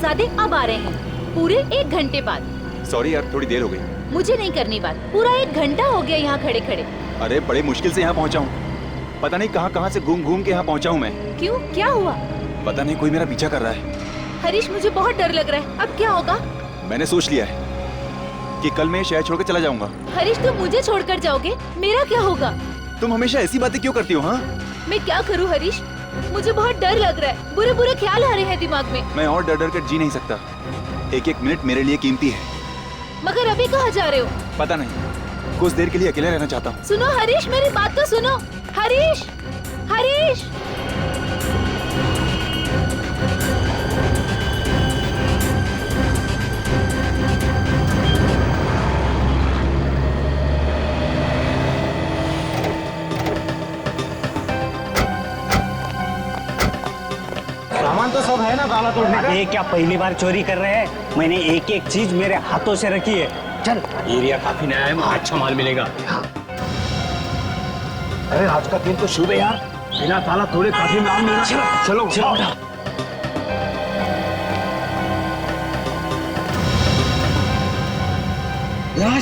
शहजादे अब आ रहे हैं पूरे 1 घंटे बाद। सॉरी यार, थोड़ी देर हो गई। मुझे नहीं करनी बात, पूरा 1 घंटा हो गया यहाँ खड़े खड़े। अरे बड़े मुश्किल से यहाँ पहुँचा हूँ, पता नहीं कहाँ से घूम घूम के यहाँ पहुँचा हूँ मैं। क्यों, क्या हुआ? पता नहीं, कोई मेरा पीछा कर रहा है। हरीश, मुझे बहुत डर लग रहा है, अब क्या होगा? मैंने सोच लिया है कि कल मैं शहर छोड़ के चला जाऊंगा। हरीश, तुम मुझे छोड़कर जाओगे, मेरा क्या होगा? तुम हमेशा ऐसी बातें क्यों करती हो? हाँ, मैं क्या करूँ हरीश, मुझे बहुत डर लग रहा है, बुरे बुरे ख्याल आ रहे हैं दिमाग में। मैं और डर डर कर जी नहीं सकता, एक एक मिनट मेरे लिए कीमती है। मगर अभी कहाँ जा रहे हो? पता नहीं, कुछ देर के लिए अकेले रहना चाहता हूँ। सुनो हरीश, मेरी बात तो सुनो। हरीश, हरीश। सामान तो सब है ना ताला तोड़ने का? ये क्या पहली बार चोरी कर रहे हैं? मैंने एक एक चीज मेरे हाथों से रखी है। चल, एरिया काफी नया है, वहाँ अच्छा माल मिलेगा। अरे आज का दिन तो शुभ है यार, बिना ताला तोड़े काफी माल मिला। चलो चलो चलो।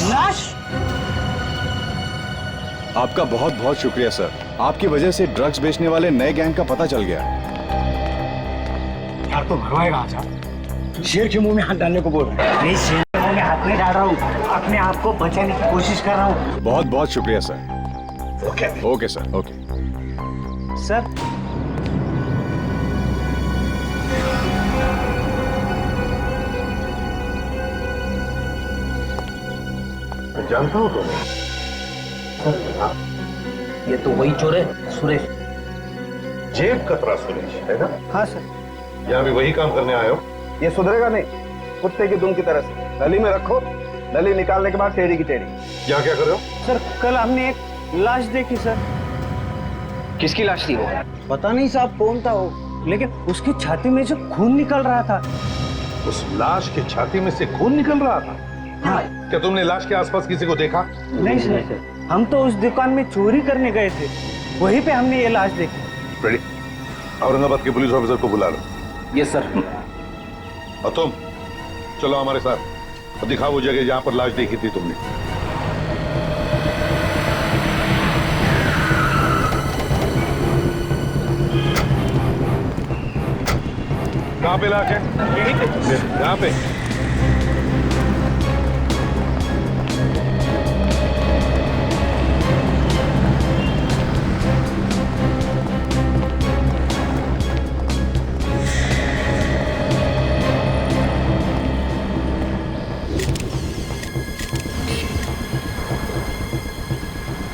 लाश। आपका बहुत बहुत शुक्रिया सर, आपकी वजह से ड्रग्स बेचने वाले नए गैंग का पता चल गया। यार तो मरवाएगा आजा, शेर के मुंह में हाथ डालने को बोल रहा है। नहीं, शेर के मुंह में हाथ नहीं डाल रहा हूँ, अपने आप को बचाने की कोशिश कर रहा हूँ। बहुत बहुत शुक्रिया sir. Okay sir, okay sir. जानता हूँ तुम्हें। ये तो वही चोर है, सुरेश। जेब कतरा सुरेश है ना? हाँ सर। यहाँ भी वही काम करने आए हो? ये सुधरेगा नहीं, कुत्ते की दुम की तरह से। नली में रखो, नली निकालने के बाद टेढ़ी की टेढ़ी। यहाँ क्या कर रहे हो? सर, कल हमने एक लाश देखी सर। किसकी लाश थी वो? पता नहीं साहब कौन था वो, लेकिन उसकी छाती में से खून निकल रहा था। उस लाश की छाती में से खून निकल रहा था? हाँ। क्या तुमने लाश के आसपास किसी को देखा? नहीं सर, हम तो उस दुकान में चोरी करने गए थे, वहीं पे हमने ये लाश देखी। रेडी, औरंगाबाद के पुलिस ऑफिसर को बुला लो। Yes sir. और तुम चलो हमारे साथ और दिखाओ वो जगह जहां पर लाश देखी थी तुमने। कहां पे लाश है? यहाँ पे।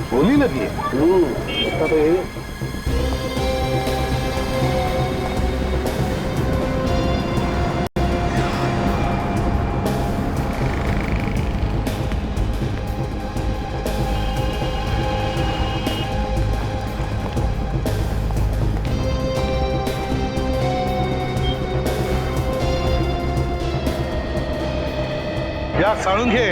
गोली लगी है? उसका तो यही है। यार साळुंखे,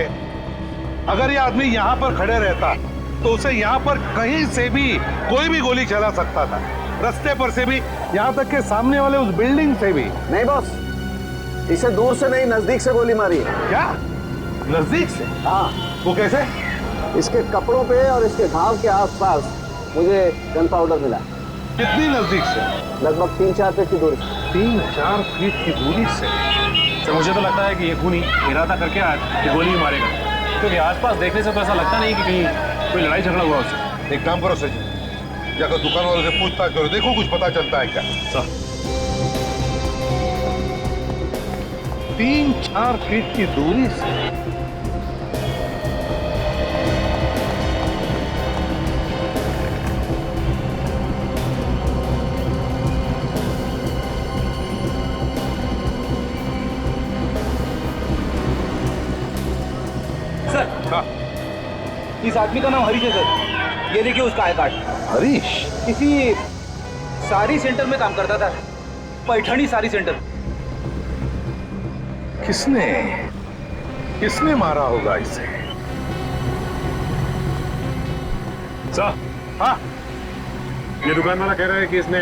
अगर ये आदमी यहाँ पर खड़े रहता तो उसे यहाँ पर कहीं से भी कोई भी गोली चला सकता था, रास्ते पर से भी, यहाँ तक के सामने वाले उस बिल्डिंग से भी। नहीं बॉस, इसे दूर से नहीं नजदीक से गोली मारी है। क्या? नजदीक से? हाँ। वो कैसे? इसके कपड़ों पे और इसके घाव के आसपास मुझे गन पाउडर मिला। कितनी नजदीक से? लगभग 3-4 फीट की दूरी। 3-4 फीट की दूरी से? तो मुझे तो लगता है कि ये खूनी इरादा करके आया कि गोली मारेगा, क्योंकि आसपास देखने से तो ऐसा लगता नहीं कि कहीं कोई लड़ाई झगड़ा हुआ उससे। एक काम करो सचिन, जाकर दुकान वालों से पूछताछ करो, देखो कुछ पता चलता है क्या। 3-4 फीट की दूरी से? इस आदमी का नाम हरीश है सर। ये देखिए उसका आई कार्ड। हरीश? किसी साड़ी सेंटर में काम करता था, पैठणी साड़ी सेंटर। किसने मारा होगा इसे? सर, हाँ, ये दुकान वाला कह रहा है कि इसने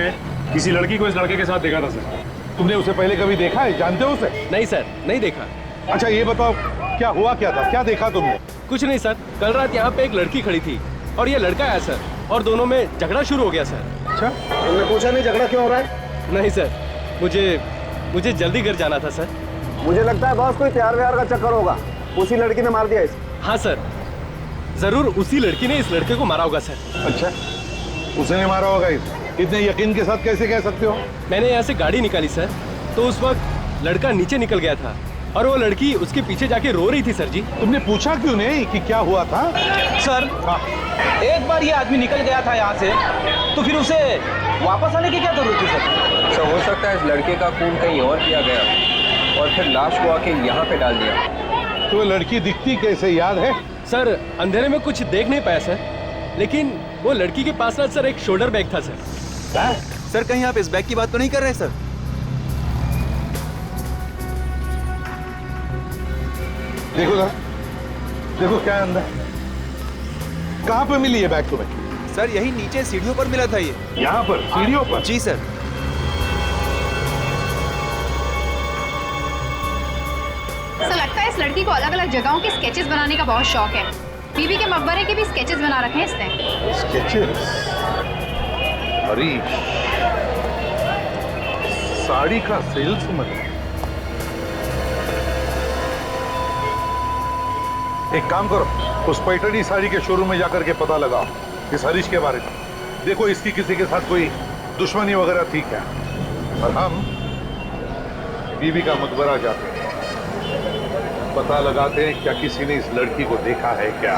किसी लड़की को इस लड़के के साथ देखा था सर। तुमने उसे पहले कभी देखा है? जानते हो उसे? नहीं सर, नहीं देखा। अच्छा ये बताओ, क्या हुआ क्या था? क्या देखा तुमने? कुछ नहीं सर, कल रात यहाँ पे एक लड़की खड़ी थी और ये लड़का आया सर, और दोनों में झगड़ा शुरू हो गया सर। अच्छा, तुमने पूछा नहीं झगड़ा क्यों हो रहा है? नहीं सर, मुझे जल्दी घर जाना था सर। मुझे लगता है बॉस कोई प्यार व्यार का चक्कर होगा, उसी लड़की ने मार दिया इसे। हाँ सर, जरूर उसी लड़की ने इस लड़के को मारा होगा सर। अच्छा, उसने मारा होगा इसे? इतने यकीन के साथ कैसे कह सकते हो? मैंने यहाँ से गाड़ी निकाली सर, तो उस वक्त लड़का नीचे निकल गया था और वो लड़की उसके पीछे जाके रो रही थी सर जी। तुमने पूछा क्यों नहीं कि क्या हुआ था? सर, एक बार ये आदमी निकल गया था यहाँ से, तो फिर उसे वापस आने की क्या जरूरत थी सर? सर हो सकता है इस लड़के का खून कहीं और किया गया और फिर लाश को आके यहाँ पे डाल दिया। तो लड़की दिखती कैसे, याद है? सर अंधेरे में कुछ देख नहीं पाया सर, लेकिन वो लड़की के पास ना सर एक शोल्डर बैग था सर। सर कहीं आप इस बैग की बात तो नहीं कर रहे सर? देखो ना, देखो क्या अंदर। कहाँ पे मिली ये बैग तुम्हें? सर यही नीचे सीढ़ियों पर मिला था ये। यहाँ पर सीढ़ियों पर? जी सर। ऐसा लगता है इस लड़की को अलग अलग जगहों के स्केचेस बनाने का बहुत शौक है। बीबी के मकबरे के भी स्केचेस बना रखे हैं इसने। स्केचेस? हरीश, साड़ी का सेल्समैन। एक काम करो, उस पैठनी साड़ी के शोरूम में जाकर के पता लगाओ इस हरीश के बारे में। देखो इसकी किसी के साथ कोई दुश्मनी वगैरह थी क्या? और हम बीबी का मकबरा जाते हैं, पता लगाते हैं क्या किसी ने इस लड़की को देखा है क्या।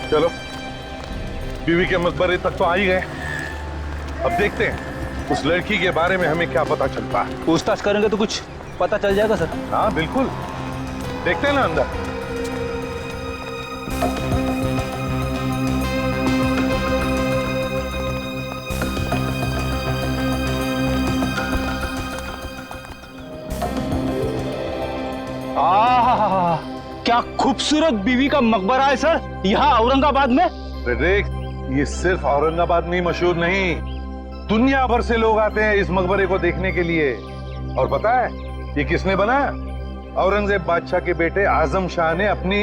चलो बीवी के मकबरे तक तो आ ही गए। अब देखते हैं उस लड़की के बारे में हमें क्या पता चलता है। पूछताछ करेंगे तो कुछ पता चल जाएगा सर। हाँ बिल्कुल, देखते हैं ना अंदर। क्या खूबसूरत बीवी का मकबरा है सर यहाँ औरंगाबाद में। देख, ये सिर्फ औरंगाबाद में ही मशहूर नहीं, दुनिया भर से लोग आते हैं इस मकबरे को देखने के लिए। और पता है ये किसने बनाया? औरंगजेब बादशाह के बेटे आजम शाह ने अपनी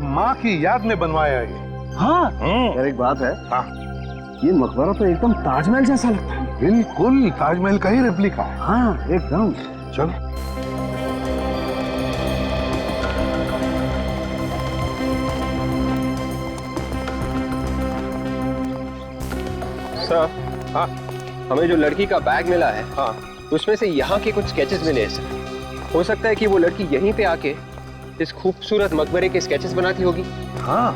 माँ की याद में बनवाया ये। हाँ यार एक बात है। हाँ, ये मकबरा तो एकदम ताजमहल जैसा लगता है। बिल्कुल ताजमहल का ही रेप्लिका है। हाँ एकदम। चलो सर, हाँ हमें जो लड़की का बैग मिला है, हाँ, उसमें से यहाँ के कुछ स्केचेस मिले हैं सर। हो सकता है कि वो लड़की यहीं पे आके इस खूबसूरत मकबरे के स्केचेस बनाती होगी। हाँ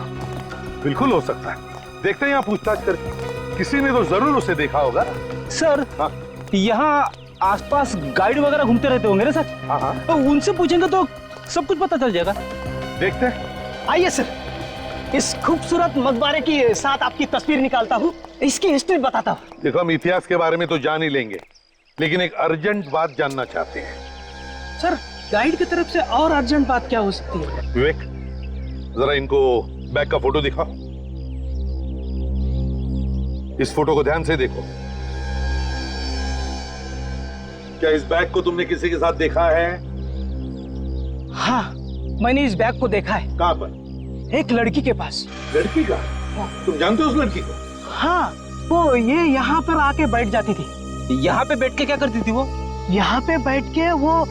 बिल्कुल हो सकता है। देखते हैं यहाँ पूछताछ करके, किसी ने तो जरूर उसे देखा होगा। सर हाँ, यहाँ आसपास गाइड वगैरह घूमते रहते होंगे ना सर? हाँ हाँ, तो उनसे पूछेंगे तो सब कुछ पता चल जाएगा। देखते हैं। आइए सर, इस खूबसूरत मकबरे के साथ आपकी तस्वीर निकालता हूँ, इसकी हिस्ट्री बताता हूँ। देखो हम इतिहास के बारे में तो जान ही लेंगे, लेकिन एक अर्जेंट बात जानना चाहते हैं। सर गाइड की तरफ से और अर्जेंट बात क्या हो सकती है? विवेक, जरा इनको बैग का फोटो दिखाओ। इस फोटो को ध्यान से देखो। क्या इस बैग को तुमने किसी के साथ देखा है? हाँ, मैंने इस बैग को देखा है। कहाँ पर? एक लड़की के पास। लड़की का? तुम जानते हो उस लड़की को? हाँ, वो ये यहाँ पर आके बैठ जाती थी। यहाँ पे बैठ के क्या करती थी वो? यहाँ पे बैठ के वो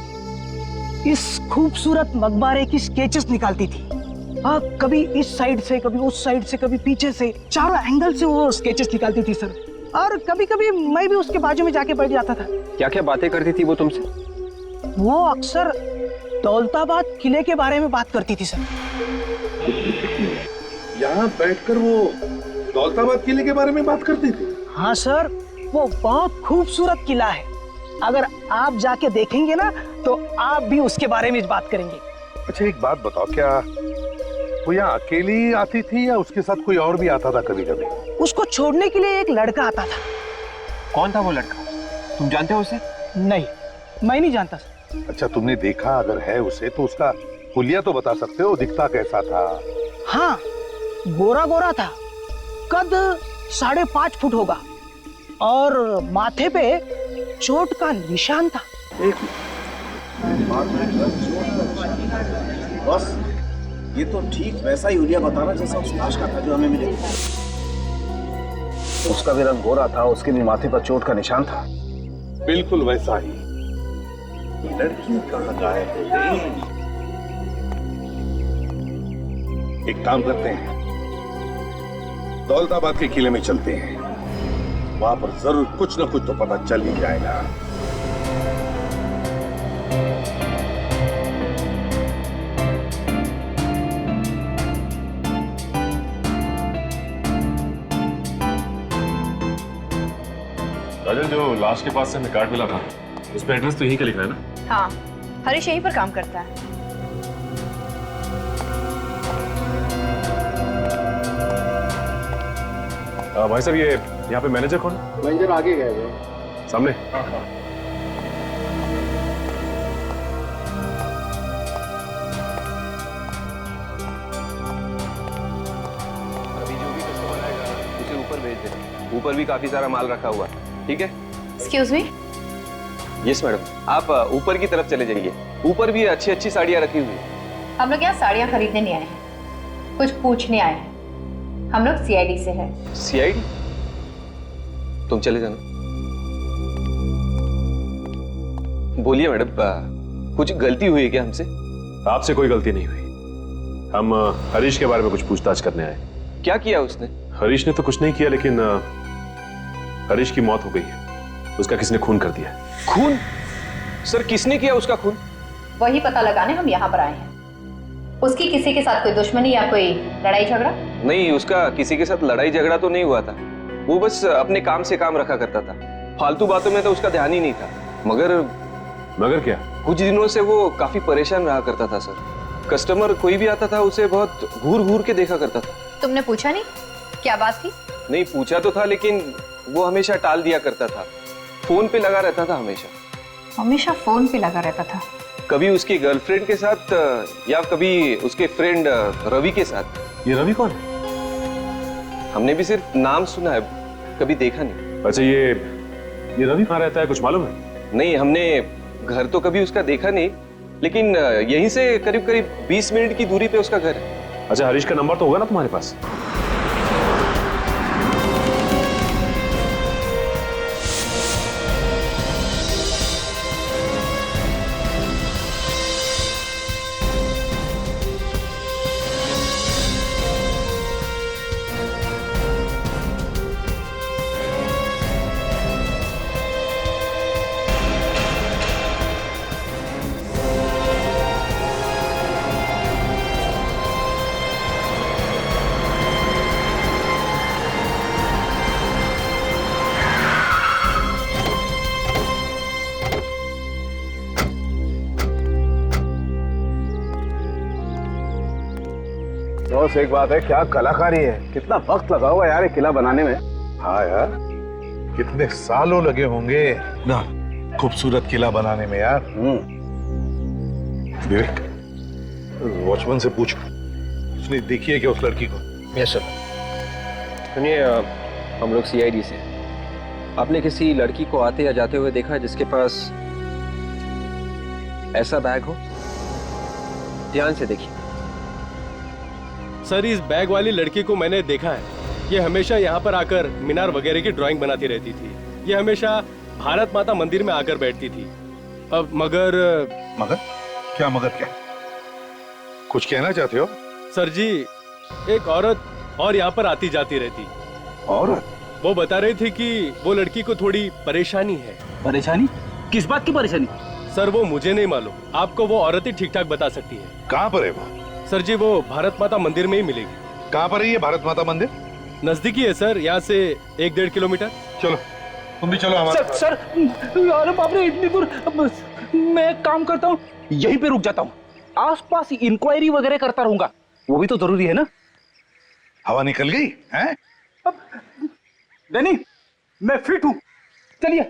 इस खूबसूरत मकबरे की स्केचेस निकालती थी। कभी इस साइड से, कभी उस साइड से, कभी पीछे से, चारों एंगल से वो स्केचेस निकालती थी सर। और कभी कभी मैं भी उसके बाजू में जाके बैठ जाता था। क्या क्या बातें करती थी वो तुमसे? वो अक्सर दौलताबाद किले के बारे में बात करती थी सर। यहाँ बैठकर वो दौलताबाद किले के बारे में बात करती थी? हाँ सर, वो बहुत खूबसूरत किला है। अगर आप जाके देखेंगे ना तो आप भी उसके बारे में बात करेंगे। अच्छा एक बात बताओ, क्या वो यहाँ अकेली आती थी या उसके साथ कोई और भी आता था कभी कभी? उसको छोड़ने के लिए एक लड़का आता था। कौन था वो लड़का? तुम जानते हो उसे? नहीं, मैं नहीं जानता सर। अच्छा तुमने देखा अगर है उसे तो उसका हुलिया तो बता सकते हो, दिखता कैसा था? हाँ, गोरा गोरा था, कद 5.5 फुट होगा और माथे पे चोट का निशान था। बस ये तो ठीक वैसा ही हुलिया बताना जैसा उस लाश का था जो हमें मिले। उसका भी रंग गोरा था, उसके भी माथे पर चोट का निशान था। बिल्कुल वैसा ही। लड़की कहाँ गायब हो गई? एक काम करते हैं, दौलताबाद के किले में चलते हैं, वहां पर जरूर कुछ न कुछ तो पता चल ही जाएगा। राजन, जो लाश के पास से हमें कार्ड मिला था उसमें एड्रेस तो यहीं का लिखा है ना? हाँ, हरीश यहीं पर काम करता है। भाई साहब, ये यहाँ पे मैनेजर कौन है? मैनेजर आगे गए हैं। सामने? अभी जो भी कस्टमर आएगा उसे ऊपर भेज दे। ऊपर भी काफी सारा माल रखा हुआ है, ठीक है? Excuse me. यस मैडम, आप ऊपर की तरफ चले जाइए। ऊपर भी अच्छी अच्छी साड़ियाँ रखी हुई है। हम लोग यहाँ साड़ियाँ खरीदने नहीं आए हैं, कुछ पूछने आए हैं। हम लोग सीआईडी से हैं। सीआईडी? तुम चले जाना। बोलिए मैडम, कुछ गलती हुई है क्या हमसे? आपसे कोई गलती नहीं हुई। हम हरीश के बारे में कुछ पूछताछ करने आए। क्या किया उसने? हरीश ने तो कुछ नहीं किया, लेकिन हरीश की मौत हो गई है। उसका किसने खून कर दिया। खून? सर, किसने किया उसका खून? वही पता लगाने हम यहाँ पर आए हैं। उसकी किसी के साथ कोई दुश्मनी या कोई लड़ाई झगड़ा? नहीं, उसका किसी के साथ लड़ाई झगड़ा तो नहीं हुआ था। वो बस अपने काम से काम रखा करता था, फालतू बातों में तो उसका ध्यान ही नहीं था। मगर क्या? कुछ दिनों से वो काफी परेशान रहा करता था सर। कस्टमर कोई भी आता था उसे बहुत घूर घूर के देखा करता था। तुमने पूछा नहीं क्या बात थी? नहीं, पूछा तो था, लेकिन वो हमेशा टाल दिया करता था। फोन पे लगा रहता था हमेशा। हमेशा फोन पे लगा रहता था? कभी उसकी गर्लफ्रेंड के साथ या कभी उसके फ्रेंड रवि के साथ। ये रवि कौन है? हमने भी सिर्फ नाम सुना है, कभी देखा नहीं। अच्छा, ये रवि कहाँ रहता है, कुछ मालूम है? नहीं, हमने घर तो कभी उसका देखा नहीं, लेकिन यहीं से करीब करीब 20 मिनट की दूरी पे उसका घर है। अच्छा, हरीश का नंबर तो होगा ना तुम्हारे पास? एक बात है, क्या कलाकारी है, कितना वक्त लगा होगा यार ये किला बनाने में। हाँ यार, कितने सालों लगे होंगे ना खूबसूरत किला बनाने में यार। विवेक, वॉचमैन से पूछ, उसने देखी है क्या उस लड़की को? Yes sir. सुनिए, हम लोग सीआईडी से। आपने किसी लड़की को आते या जाते हुए देखा जिसके पास ऐसा बैग हो? ध्यान से देखिए। सर, इस बैग वाली लड़की को मैंने देखा है। ये हमेशा यहाँ पर आकर मीनार वगैरह की ड्राइंग बनाती रहती थी। ये हमेशा भारत माता मंदिर में आकर बैठती थी। अब मगर क्या मगर क्या? कुछ कहना चाहते हो? सर जी, एक औरत और यहाँ पर आती जाती रहती। औरत? वो बता रही थी कि वो लड़की को थोड़ी परेशानी है। परेशानी? किस बात की परेशानी? सर, वो मुझे नहीं मालूम। आपको वो औरत ही ठीक ठाक बता सकती है। कहाँ पर है वो? सर जी, वो भारत माता मंदिर में ही मिलेगी। कहाँ पर है ये भारत माता मंदिर? नजदीकी है सर, यहाँ से 1-1.5 किलोमीटर। चलो, तुम भी चलो हमारे सर, अरे बाप रे, इतनी दूर। मैं एक काम करता हूँ, यहीं पे रुक जाता हूँ। आसपास इंक्वायरी वगैरह करता रहूंगा, वो भी तो जरूरी है ना। हवा निकल गई हैं? नहीं, मैं फिट हूँ, चलिए।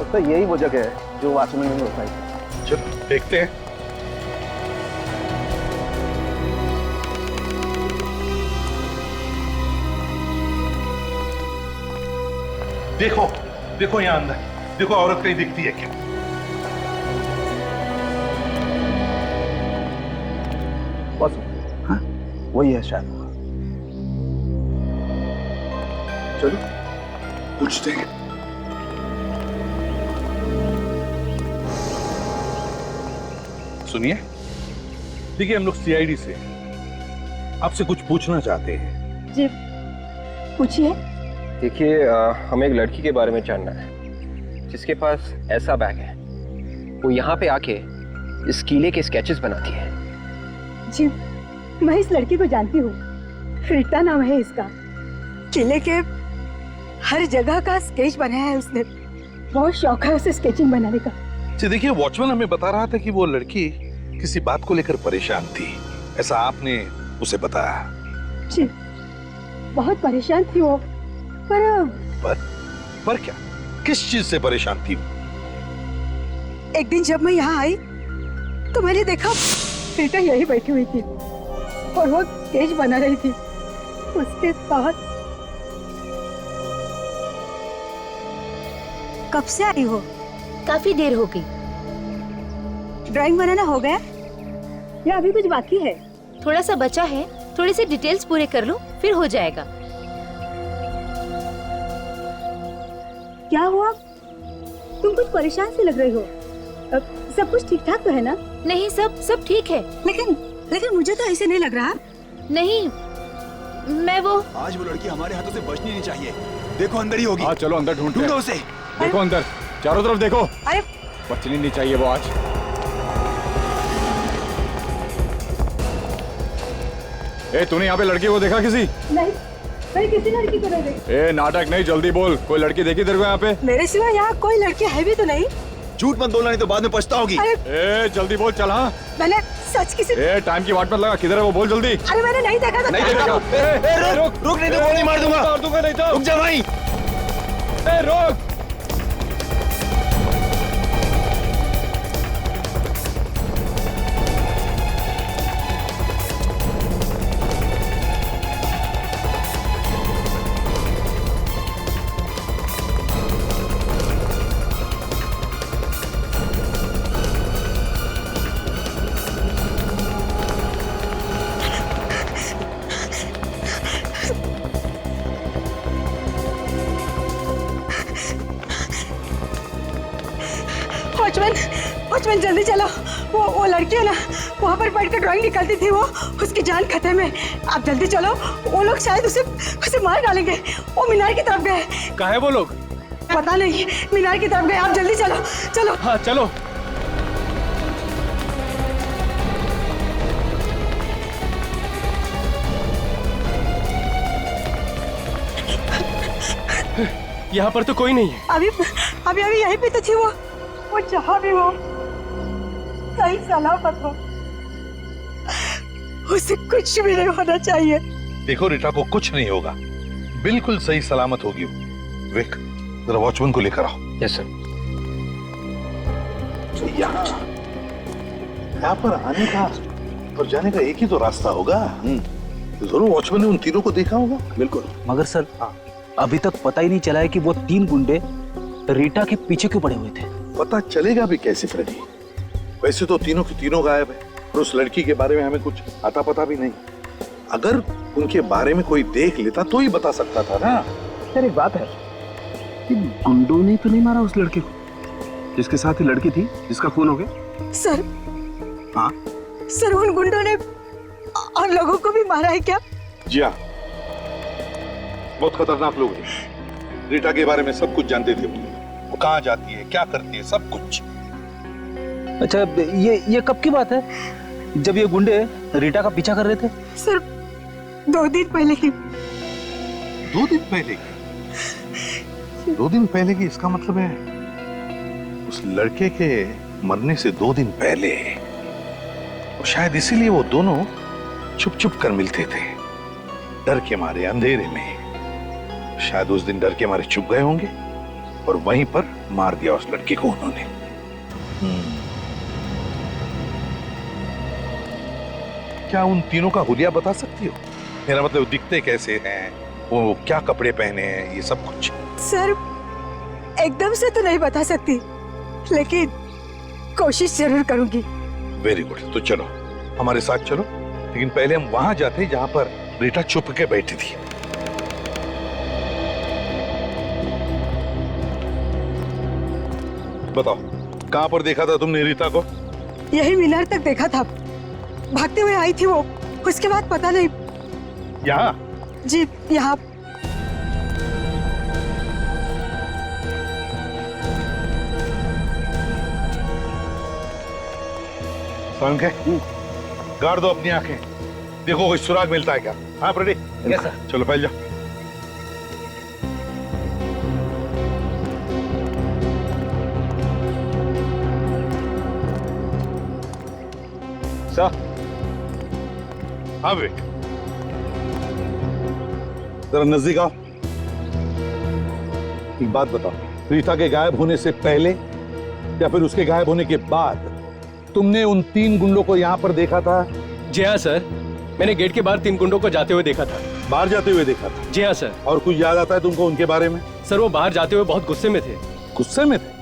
तो यही वो जगह है जो वॉचमैन ने बताई। चलो देखते हैं। देखो देखो यहाँ अंदर, देखो औरत कहीं दिखती है क्या? बस हाँ, वही है शायद। चलो पूछते हैं। सुनिए, देखिए हम लोग सीआईडी से आपसे कुछ पूछना चाहते हैं। जी पूछिए। देखिए, हमें एक लड़की के बारे में जानना है जिसके पास ऐसा बैग है। वो यहाँ पे आके इस किले के स्केचेस बनाती है। जी मैं इस लड़की को जानती हूँ, रीता नाम है इसका। किले के हर जगह का स्केच बनाया है उसने। बहुत शौक है उसे स्केचिंग बनाने का। जी देखिए, वॉचमैन हमें बता रहा था कि वो लड़की किसी बात को लेकर परेशान थी, ऐसा आपने उसे बताया। जी बहुत परेशान थी वो, पर क्या? किस चीज से परेशान थी? एक दिन जब मैं यहाँ आई तो मैंने देखा रीता यही बैठी हुई थी और वो स्केच बना रही थी। उसके बाद कब से आई हो? काफी देर हो गई। ड्राइंग बनाना हो गया या अभी कुछ बाकी है? थोड़ा सा बचा है, थोड़े से डिटेल्स पूरे कर लो फिर हो जाएगा। क्या हुआ? तुम कुछ परेशान से लग रही हो। सब कुछ ठीक ठाक तो है ना? नहीं, सब ठीक है। लेकिन मुझे तो ऐसे नहीं लग रहा। नहीं, मैं वो आज वो लड़की हमारे हाथों से बचनी नहीं चाहिए। देखो अंदर ही होगी। हाँ चलो अंदर ढूंढते हैं। ढूंढो उसे। देखो अंदर, चारों तरफ देखो। अरे बचनी नहीं चाहिए वो आज। ए, तूने यहाँ पे लड़की को देखा किसी? नहीं, मैं किसी लड़की को नहीं देखी। ए, नाटक नहीं, जल्दी बोल। कोई लड़की देखी तेरे को यहाँ पे? मेरे सिवा यहाँ कोई लड़की है भी तो नहीं। झूठ मत बोलना, नहीं तो बाद में पछताओगी। ए, जल्दी बोल, चल। हाँ मैंने सच किसी। ए, टाइम की वाट मत लगा। किधर है वो? बोल जल्दी। अरे मैंने नहीं देखा था। नहीं देखा। रुक नहीं तो गोली मार दूंगा। मार दूंगा नहीं तो। रुक जा भाई। ए, रुक। वॉचमैन जल्दी चलो। वो लड़की है ना, वहाँ पर बैठ कर ड्राइंग निकालती थी वो। उसकी जान खतरे में। आप जल्दी चलो, वो लोग शायद उसे मार डालेंगे। वो मीनार की तरफ गए। कहाँ है वो लोग? पता नहीं, मीनार की तरफ गए। आप जल्दी चलो चलो। हाँ चलो। यहाँ पर तो कोई नहीं है। अभी यहीं पे तो थी वो जहाँ भी हो सही सलामत हो। उसे कुछ भी नहीं होना चाहिए। देखो रीटा को कुछ नहीं होगा, बिल्कुल सही सलामत होगी। विक, जरा वॉचमैन को लेकर आओ। Yes sir. यहाँ पर आने का और जाने का एक ही तो रास्ता होगा। तो जरूर वॉचमैन ने उन तीनों को देखा होगा। बिल्कुल। मगर सर अभी तक पता ही नहीं चला है कि वो 3 गुंडे रीटा के पीछे क्यों पड़े हुए थे। पता चलेगा भी कैसे फ्रेडी? वैसे तो तीनों की तीनों गायब है और उस लड़की के बारे में हमें कुछ आता पता भी नहीं। अगर उनके बारे में कोई देख लेता तो ही बता सकता था ना। सर एक बात है, गुंडों ने तो नहीं मारा उस लड़के को जिसके साथ ही लड़की थी जिसका खून हो गया? सर, हाँ सर उन गुंडों ने और लोगों को भी मारा है क्या? जी हाँ, बहुत खतरनाक लोग हैं। रीटा के बारे में सब कुछ जानते थे। वो कहाँ जाती है, क्या करती है, सब कुछ। अच्छा ये कब की बात है जब ये गुंडे रीटा का पीछा कर रहे थे? सर 2 दिन पहले की। 2 दिन पहले की? 2 दिन पहले की इसका मतलब है उस लड़के के मरने से 2 दिन पहले। और शायद इसीलिए वो दोनों छुप छुप कर मिलते थे, डर के मारे, अंधेरे में। शायद उस दिन डर के मारे छुप गए होंगे और वहीं पर मार दिया उस लड़के को उन्होंने। क्या उन तीनों का हुलिया बता सकती हो? मेरा मतलब दिखते कैसे हैं, वो क्या कपड़े पहने हैं, ये सब कुछ। सर एकदम से तो नहीं बता सकती, लेकिन कोशिश जरूर करूंगी। वेरी गुड, तो चलो हमारे साथ चलो, लेकिन पहले हम वहां जाते जहां पर रीटा छुप के बैठी थी। बताओ, कहां पर देखा था तुमने रीता को? यही मीनार तक देखा था, भागते हुए आई थी वो, उसके बाद पता नहीं। यहाँ? जी यहाँ। गाड़ दो अपनी आंखें, देखो कोई सुराग मिलता है क्या। हाँ रेडी? Yes sir. चलो फैल जाओ। सर। हाँ विवेक, जरा नजदीक आओ। एक बात बताओ, रीता के गायब होने से पहले या फिर उसके गायब होने के बाद तुमने उन 3 गुंडों को यहाँ पर देखा था? जी हाँ सर, मैंने गेट के बाहर 3 गुंडों को जाते हुए देखा था। बाहर जाते हुए देखा था? जी हाँ सर। और कुछ याद आता है तुमको उनके बारे में? सर वो बाहर जाते हुए बहुत गुस्से में थे। गुस्से में थे?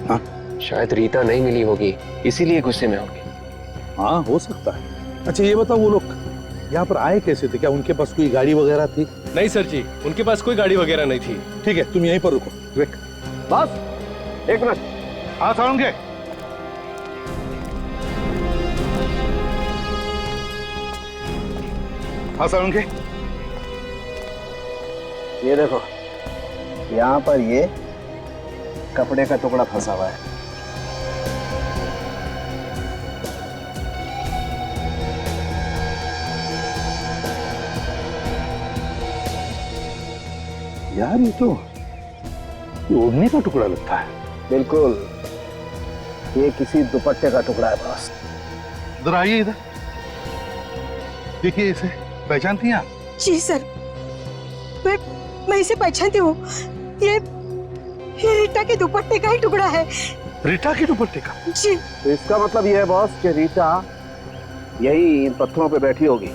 हाँ? शायद रीता नहीं मिली होगी, इसीलिए गुस्से में होगी। हाँ हो सकता है। अच्छा ये बताओ, वो लोग यहाँ पर आए कैसे थे? क्या उनके पास कोई गाड़ी वगैरह थी? नहीं सर जी, उनके पास कोई गाड़ी वगैरह नहीं थी। ठीक है, तुम यहीं पर रुको। विवेक, बस 1 मिनट। हाँ साउंड हाँ साउंड ये देखो, यहाँ पर ये कपड़े का टुकड़ा फंसा हुआ है। यार ये ओढ़ने का टुकड़ा लगता है। बिल्कुल, ये किसी दुपट्टे का टुकड़ा है बॉस। इधर आइए, इधर देखिए, इसे पहचानती हैं आप? जी सर, मैं इसे पहचानती हूँ। ये रीटा के दुपट्टे का ही टुकड़ा है। रीटा के दुपट्टे का? जी। तो इसका मतलब ये है बॉस कि रीटा यही इन पत्थरों पे बैठी होगी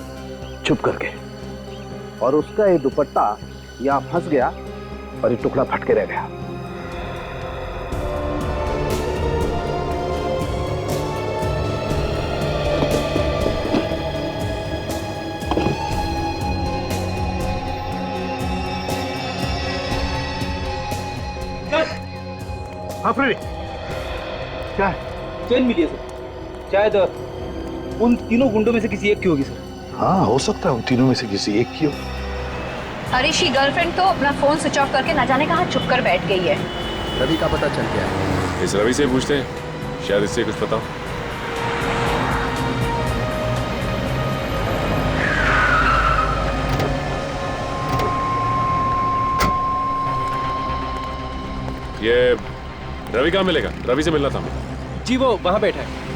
छुप करके, और उसका ये दुपट्टा यहाँ फंस गया और ये टुकड़ा फट के रह गया। हाँ फ्रेडी, क्या है? चेन मिली है सर, शायद उन तीनों गुंडों में से किसी एक की होगी सर। हाँ हो सकता है उन तीनों में से किसी एक की हो। हरीश की गर्लफ्रेंड तो अपना फोन स्विच ऑफ करके न जाने कहाँ छुप कर बैठ गई है। रवि का पता चल गया है। इस रवि से पूछते हैं, शायद इससे कुछ पता हो। ये रवि कहाँ मिलेगा? रवि से मिलना था मुझे। जी वो वहां बैठा है।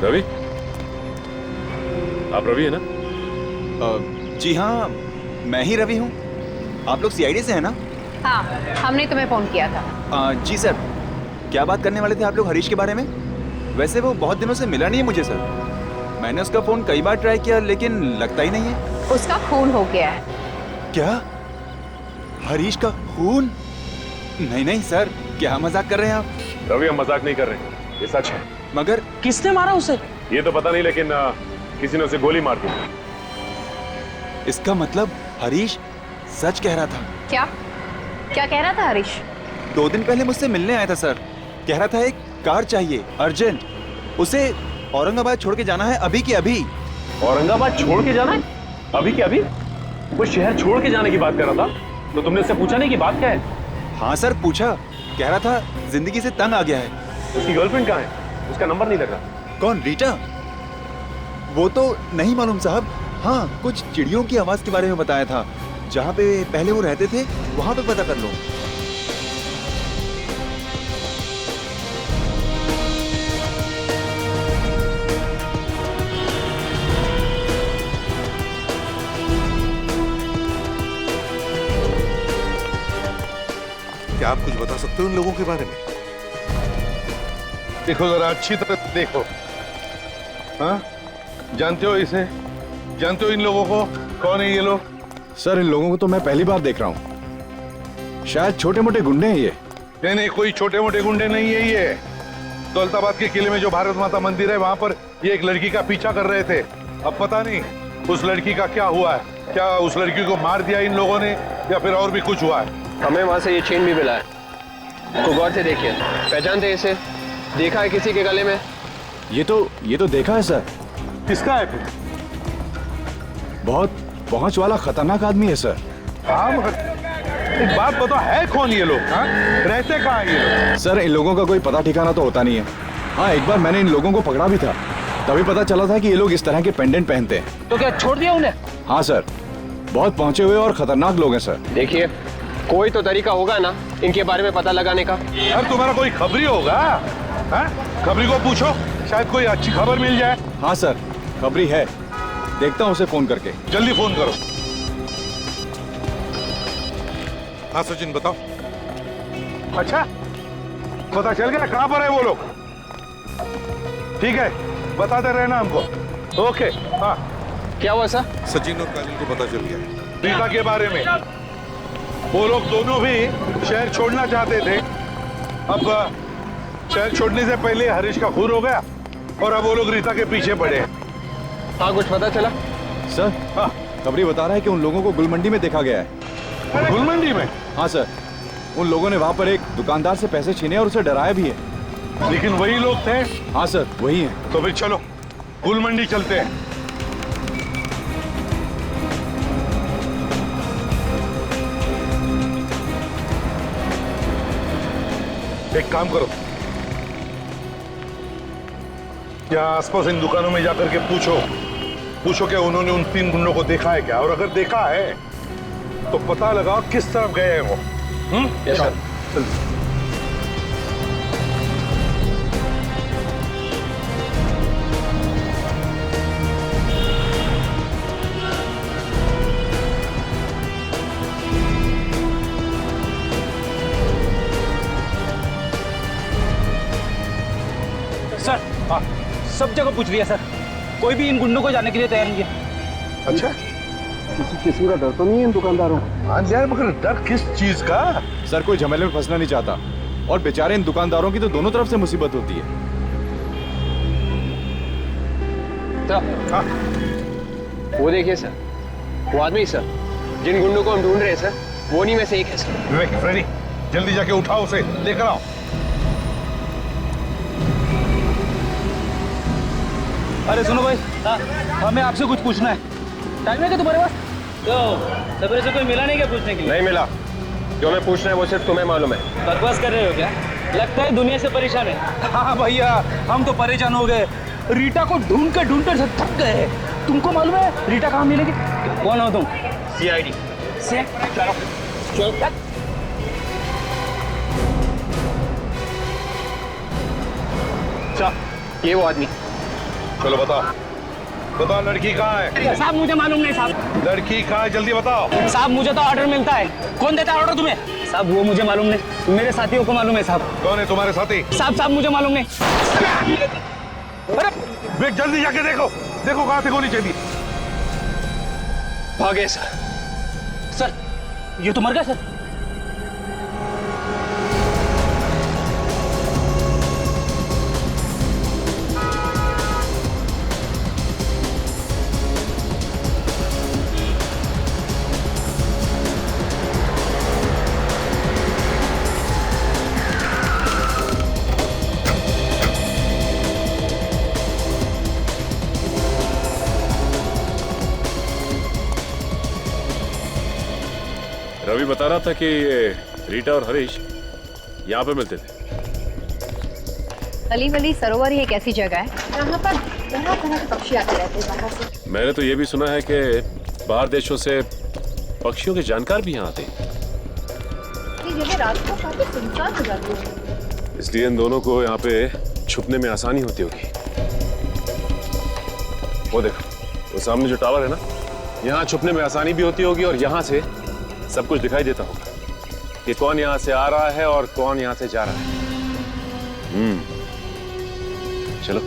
रवि, आप रवि है ना? जी हाँ, मैं ही रवि हूँ। आप लोग सीआईडी से हैं ना? हाँ, हमने तुम्हें फोन किया था। जी सर, क्या बात करने वाले थे आप लोग हरीश के बारे में? वैसे वो बहुत दिनों से मिला नहीं है मुझे सर। मैंने उसका फोन कई बार ट्राई किया लेकिन लगता ही नहीं है। उसका खून हो गया है। क्या? हरीश का खून? नहीं नहीं सर, क्या मजाक कर रहे हैं आप? रवि, हम मजाक नहीं कर रहे, ये सच है। मगर किसने मारा उसे? ये तो पता नहीं, लेकिन किसी ने उसे गोली मार दी। इसका मतलब हरीश सच कह रहा था। क्या क्या कह रहा था हरीश? 2 दिन पहले मुझसे मिलने आया था सर। कह रहा था एक कार चाहिए अर्जेंट, उसे औरंगाबाद छोड़ के जाना है अभी के अभी। औरंगाबाद छोड़ के जाना है अभी के अभी? वो शहर छोड़ के जाने की बात कर रहा था, तो तुमने उससे पूछा नहीं कि बात क्या है? हाँ सर पूछा, कह रहा था जिंदगी से तंग आ गया है। उसकी गर्लफ्रेंड कहाँ है? उसका नंबर नहीं लगा। कौन, रीटा? वो तो नहीं मालूम साहब। हाँ, कुछ चिड़ियों की आवाज के बारे में बताया था। जहाँ पे पहले वो रहते थे वहां पे पता कर लो। क्या आप कुछ बता सकते हो इन लोगों के बारे में? देखो जरा अच्छी तरह देखो। हाँ, जानते हो इसे? जानते हो इन लोगों को? कौन है ये लोग? सर, इन लोगों को तो मैं पहली बार देख रहा हूँ। शायद छोटे मोटे गुंडे हैं ये। नहीं नहीं, कोई छोटे मोटे गुंडे नहीं है ये। दौलताबाद के किले में जो भारत माता मंदिर है वहां पर ये एक लड़की का पीछा कर रहे थे। अब पता नहीं उस लड़की का क्या हुआ है। क्या उस लड़की को मार दिया इन लोगों ने या फिर और भी कुछ हुआ है? हमें वहां से ये चेन भी मिला है। तो गौर से देखिए, पहचानते इसे? देखा है किसी के गले में? ये तो देखा है सर। किसका है फिर? बहुत पहुंच वाला खतरनाक आदमी है सर। हाँ, मगर एक बात बताओ, है कौन ये लोग? हाँ, रहते कहाँ हैं ये लोग? सर, इन लोगों का कोई पता ठिकाना तो होता नहीं है। हाँ, एक बार मैंने इन लोगों को पकड़ा भी था, तभी पता चला था कि ये लोग इस तरह के पेंडेंट पहनते हैं। तो क्या छोड़ दिया उन्हें? हाँ सर, बहुत पहुंचे हुए और खतरनाक लोग हैं सर। देखिए, कोई तो तरीका होगा ना इनके बारे में पता लगाने का। यार तुम्हारा कोई खबरी होगा? हाँ? खबरी को पूछो, शायद कोई अच्छी खबर मिल जाए। हाँ सर, खबरी है, देखता हूँ उसे फोन करके। जल्दी फोन करो। हाँ सचिन बताओ। अच्छा, पता चल गया कहाँ पर है वो लोग? ठीक है, बताते रहना हमको। ओके। हाँ, क्या हुआ सर? सचिन और काजल को पता चल गया रीता के बारे में। वो लोग दोनों भी शहर छोड़ना चाहते थे। अब शहर छोड़ने से पहले हरीश का खून हो गया और अब वो लोग रीता के पीछे पड़े हैं। हाँ, कुछ पता चला? सर, हाँ, खबरी बता रहा है कि उन लोगों को गुलमंडी में देखा गया है। गुलमंडी में? हाँ सर, उन लोगों ने वहाँ पर एक दुकानदार से पैसे छीने और उसे डराया भी है। लेकिन वही लोग थे? हाँ सर, वही हैं। तो फिर चलो गुलमंडी चलते हैं। एक काम करो, क्या आसपास इन दुकानों में जाकर के पूछो क्या उन्होंने उन 3 गुंडों को देखा है क्या, और अगर देखा है तो पता लगाओ किस तरफ गए हैं वो। Yes sir. सर, हाँ, सब जगह पूछ लिया सर, कोई भी इन गुंडों को जाने के लिए तैयार नहीं है। अच्छा, किसी किस्म का डर तो नहीं है इन दुकानदारों? हाँ यार, मगर डर किस चीज का? सर, कोई झमेले में फंसना नहीं चाहता, और बेचारे इन दुकानदारों की तो दोनों तरफ से मुसीबत होती है। हाँ। वो देखिए सर, वो आदमी सर, जिन गुंडों को हम ढूंढ रहे हैं सर, वो नहीं में से एक है सर। विवेक, फ्रेडी, जल्दी जाके उठाओ उसे, लेकर आओ। अरे सुनो भाई, हमें आपसे कुछ पूछना है। टाइम है क्या तुम्हारे पास? तो सवेरे से कोई मिला नहीं क्या पूछने के लिए? नहीं मिला। जो मैं पूछना है वो सिर्फ तुम्हें मालूम है। बकवास कर रहे हो क्या? लगता है दुनिया से परेशान है। हाँ भैया, हम तो परेशान हो गए। रीटा को ढूंढते थक गए। तुमको मालूम है रीटा कहाँ मिलेगी? कौन हो तुम? सीआईडी से चलो चलो। ये वो आदमी। चलो बताओ, बताओ लड़की कहाँ है? साहब मुझे मालूम नहीं साहब। लड़की कहाँ है, जल्दी बताओ। साहब मुझे तो ऑर्डर मिलता है। कौन देता है ऑर्डर तुम्हें? साहब वो मुझे मालूम नहीं, मेरे साथियों को मालूम है साहब। कौन है तुम्हारे साथी? साहब मुझे मालूम नहीं। अरे बेग जल्दी जाके देखो, देखो कहाँ से गोली चली। भागे सर। सर ये तो मर गया सर। रवि बता रहा था कि रीटा और हरीश यहाँ पे मिलते थे। अली वली सरोवर ही एक ऐसी जगह है जहाँ पर तरह तरह के पक्षी आते रहते हैं बाहर से। मैंने तो ये भी सुना है कि बाहर देशों से पक्षियों के जानकार भी यहाँ आते हैं। ये जगह रात को काफी सुनसान हो जाती है, इसलिए इन दोनों को यहाँ पे छुपने में आसानी होती होगी। वो देखो, वो सामने जो टावर है ना, यहाँ छुपने में आसानी भी होती होगी और यहाँ से सब कुछ दिखाई देता होगा कि कौन यहाँ से आ रहा है और कौन यहाँ से जा रहा है। चलो।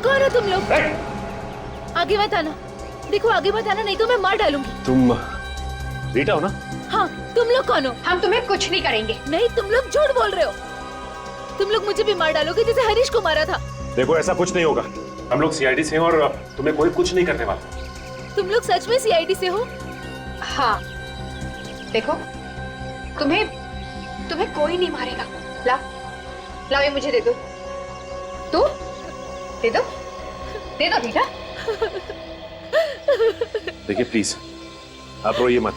कौन हो तुम लोग? आगे मत आना, देखो आगे मत आना नहीं तो मैं मार डालूंगी। तुम रीटा हो ना? हाँ, तुम लोग कौन हो? हम तुम्हें कुछ नहीं करेंगे। नहीं, तुम लोग झूठ बोल रहे हो। तुम लोग मुझे भी मार डालोगे जैसे हरीश को मारा था। देखो ऐसा कुछ नहीं होगा, हम लोग सीआईडी से हैं और तुम्हें कोई कुछ नहीं करने वाला। तुम लोग सच में सीआईडी से हो? हाँ। देखो, तुम्हें कोई नहीं मारेगा। लाओ ये मुझे दे दो। तू दे दो रीटा। देखिए प्लीज, आप रोइए मत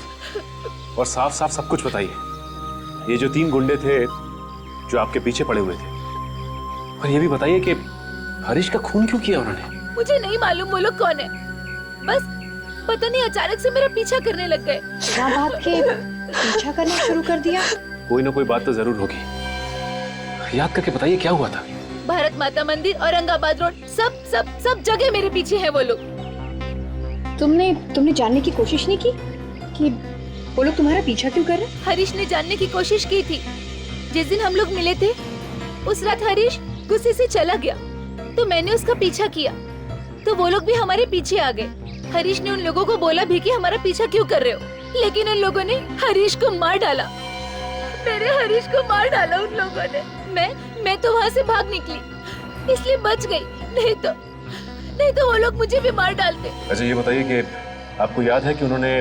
और साफ साफ सब कुछ बताइए। ये जो 3 गुंडे थे जो आपके पीछे पड़े हुए थे, और ये भी बताइए कि हरीश का खून क्यों किया उन्होंने? मुझे नहीं मालूम वो लोग कौन है, बस पता नहीं अचानक से मेरा पीछा करने लग गए। बात के पीछा करना शुरू कर दिया। कोई ना कोई बात तो जरूर होगी, याद करके बताइए क्या हुआ था। भारत माता मंदिर, औरंगाबाद रोड, सब जगह मेरे पीछे हैं वो लोग। तुमने जानने की कोशिश नहीं की कि वो लोग तुम्हारा पीछा क्यों कर रहे हैं? हरीश ने जानने की कोशिश की थी। जिस दिन हम लोग मिले थे उस रात हरीश गुस्से से चला गया, तो मैंने उसका पीछा किया, तो वो लोग भी हमारे पीछे आ गए। हरीश ने उन लोगों को बोला भी कि हमारा पीछा क्यों कर रहे हो, लेकिन उन लोगों ने हरीश को मार डाला। मेरे हरीश को मार डाला उन लोगों ने। मैं तो वहाँ से भाग निकली, इसलिए बच गई, नहीं तो वो लोग मुझे भी मार डालते। अच्छा ये बताइए कि आपको याद है कि उन्होंने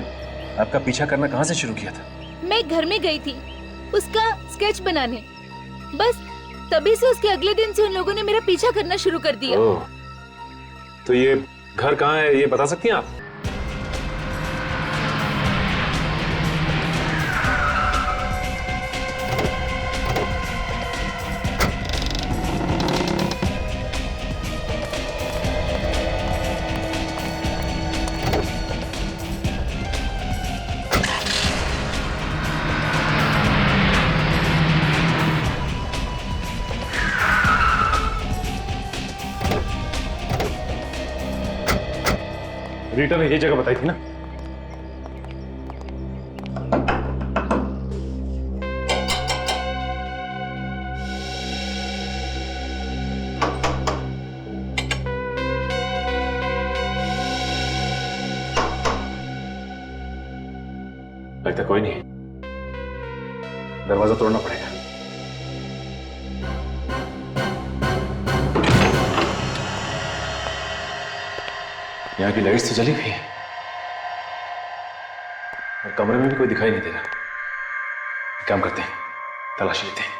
आपका पीछा करना कहाँ से शुरू किया था? मैं घर में गई थी उसका स्केच बनाने, बस तभी से उसके अगले दिन से उन लोगों ने मेरा पीछा करना शुरू कर दिया। तो ये घर कहाँ है, ये बता सकती हैं आप? रीटा ने ये जगह बताई थी ना? लगता कोई नहीं, दरवाजा तोड़ना पड़ेगा। यहाँ की लाइट्स तो जली हुई है और कमरे में भी कोई दिखाई नहीं दे रहा। काम करते हैं, तलाशी लेते हैं।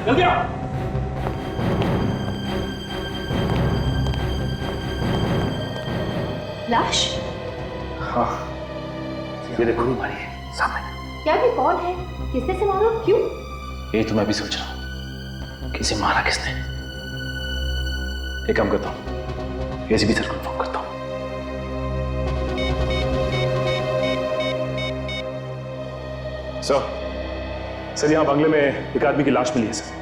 जल्दी आओ। लाश? हाँ, ये देखो मारी है सामने। क्या भी कौन है? किसने से मारा? क्यों? ये तो मैं भी सोच रहा हूँ, किसे मारा किसने। एक काम करता हूँ, एसीपी सर को फोन करता हूँ। सर यहाँ बंगले में एक आदमी की लाश मिली है सर।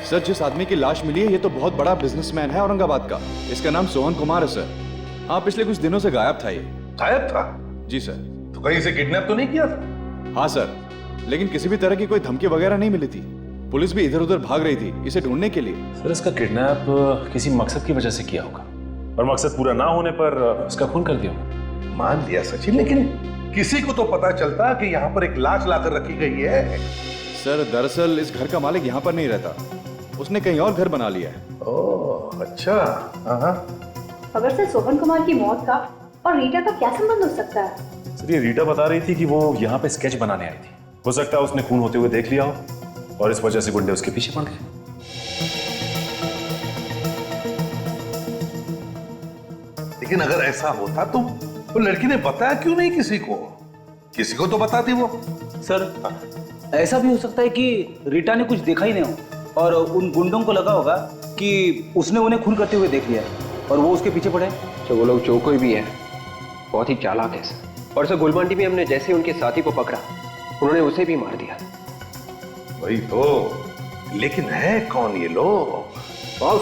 सर, जिस आदमी की लाश मिली है ये तो बहुत बड़ा बिजनेसमैन है औरंगाबाद का। इसका नाम सोहन कुमार है सर। हाँ, पिछले कुछ दिनों से गायब था ये। गायब था? जी सर। तो कहीं से किडनैप तो नहीं किया था? हाँ सर, लेकिन किसी भी तरह की कोई धमकी वगैरह नहीं मिली थी। पुलिस भी इधर उधर भाग रही थी इसे ढूंढने के लिए। सर, इसका किडनैप किसी मकसद की वजह से किया होगा और मकसद पूरा ना होने पर उसका खून कर दिया होगा। मान लिया सचिन, लेकिन किसी को तो पता चलता कि यहाँ पर एक लाश लाकर रखी गई है। सर, दरअसल इस घर का मालिक यहाँ पर नहीं रहता, उसने कहीं और घर बना लिया है। ओह अच्छा। हाँ। खबर से सोहन कुमार की मौत का और रीटा का क्या संबंध हो सकता है? सर, ये रीटा बता रही थी कि वो यहाँ पे स्केच बनाने आई थी। हो सकता है उसने खून होते हुए देख लिया हो और इस वजह से गुंडे उसके पीछे पड़ गए। लेकिन अगर ऐसा होता तो वो लड़की ने बताया क्यों नहीं किसी को? किसी को तो बताती वो। सर, ऐसा भी हो सकता है कि रीटा ने कुछ देखा ही नहीं हो और उन गुंडों को लगा होगा कि उसने उन्हें खून करते हुए देख लिया और वो उसके पीछे पड़े। तो वो लोग जो कोई भी है बहुत ही चालाक है सर। और सर, गुलमांडी में हमने जैसे उनके साथी को पकड़ा उन्होंने उसे भी मार दिया। वही तो, लेकिन है कौन ये लोग? बॉस,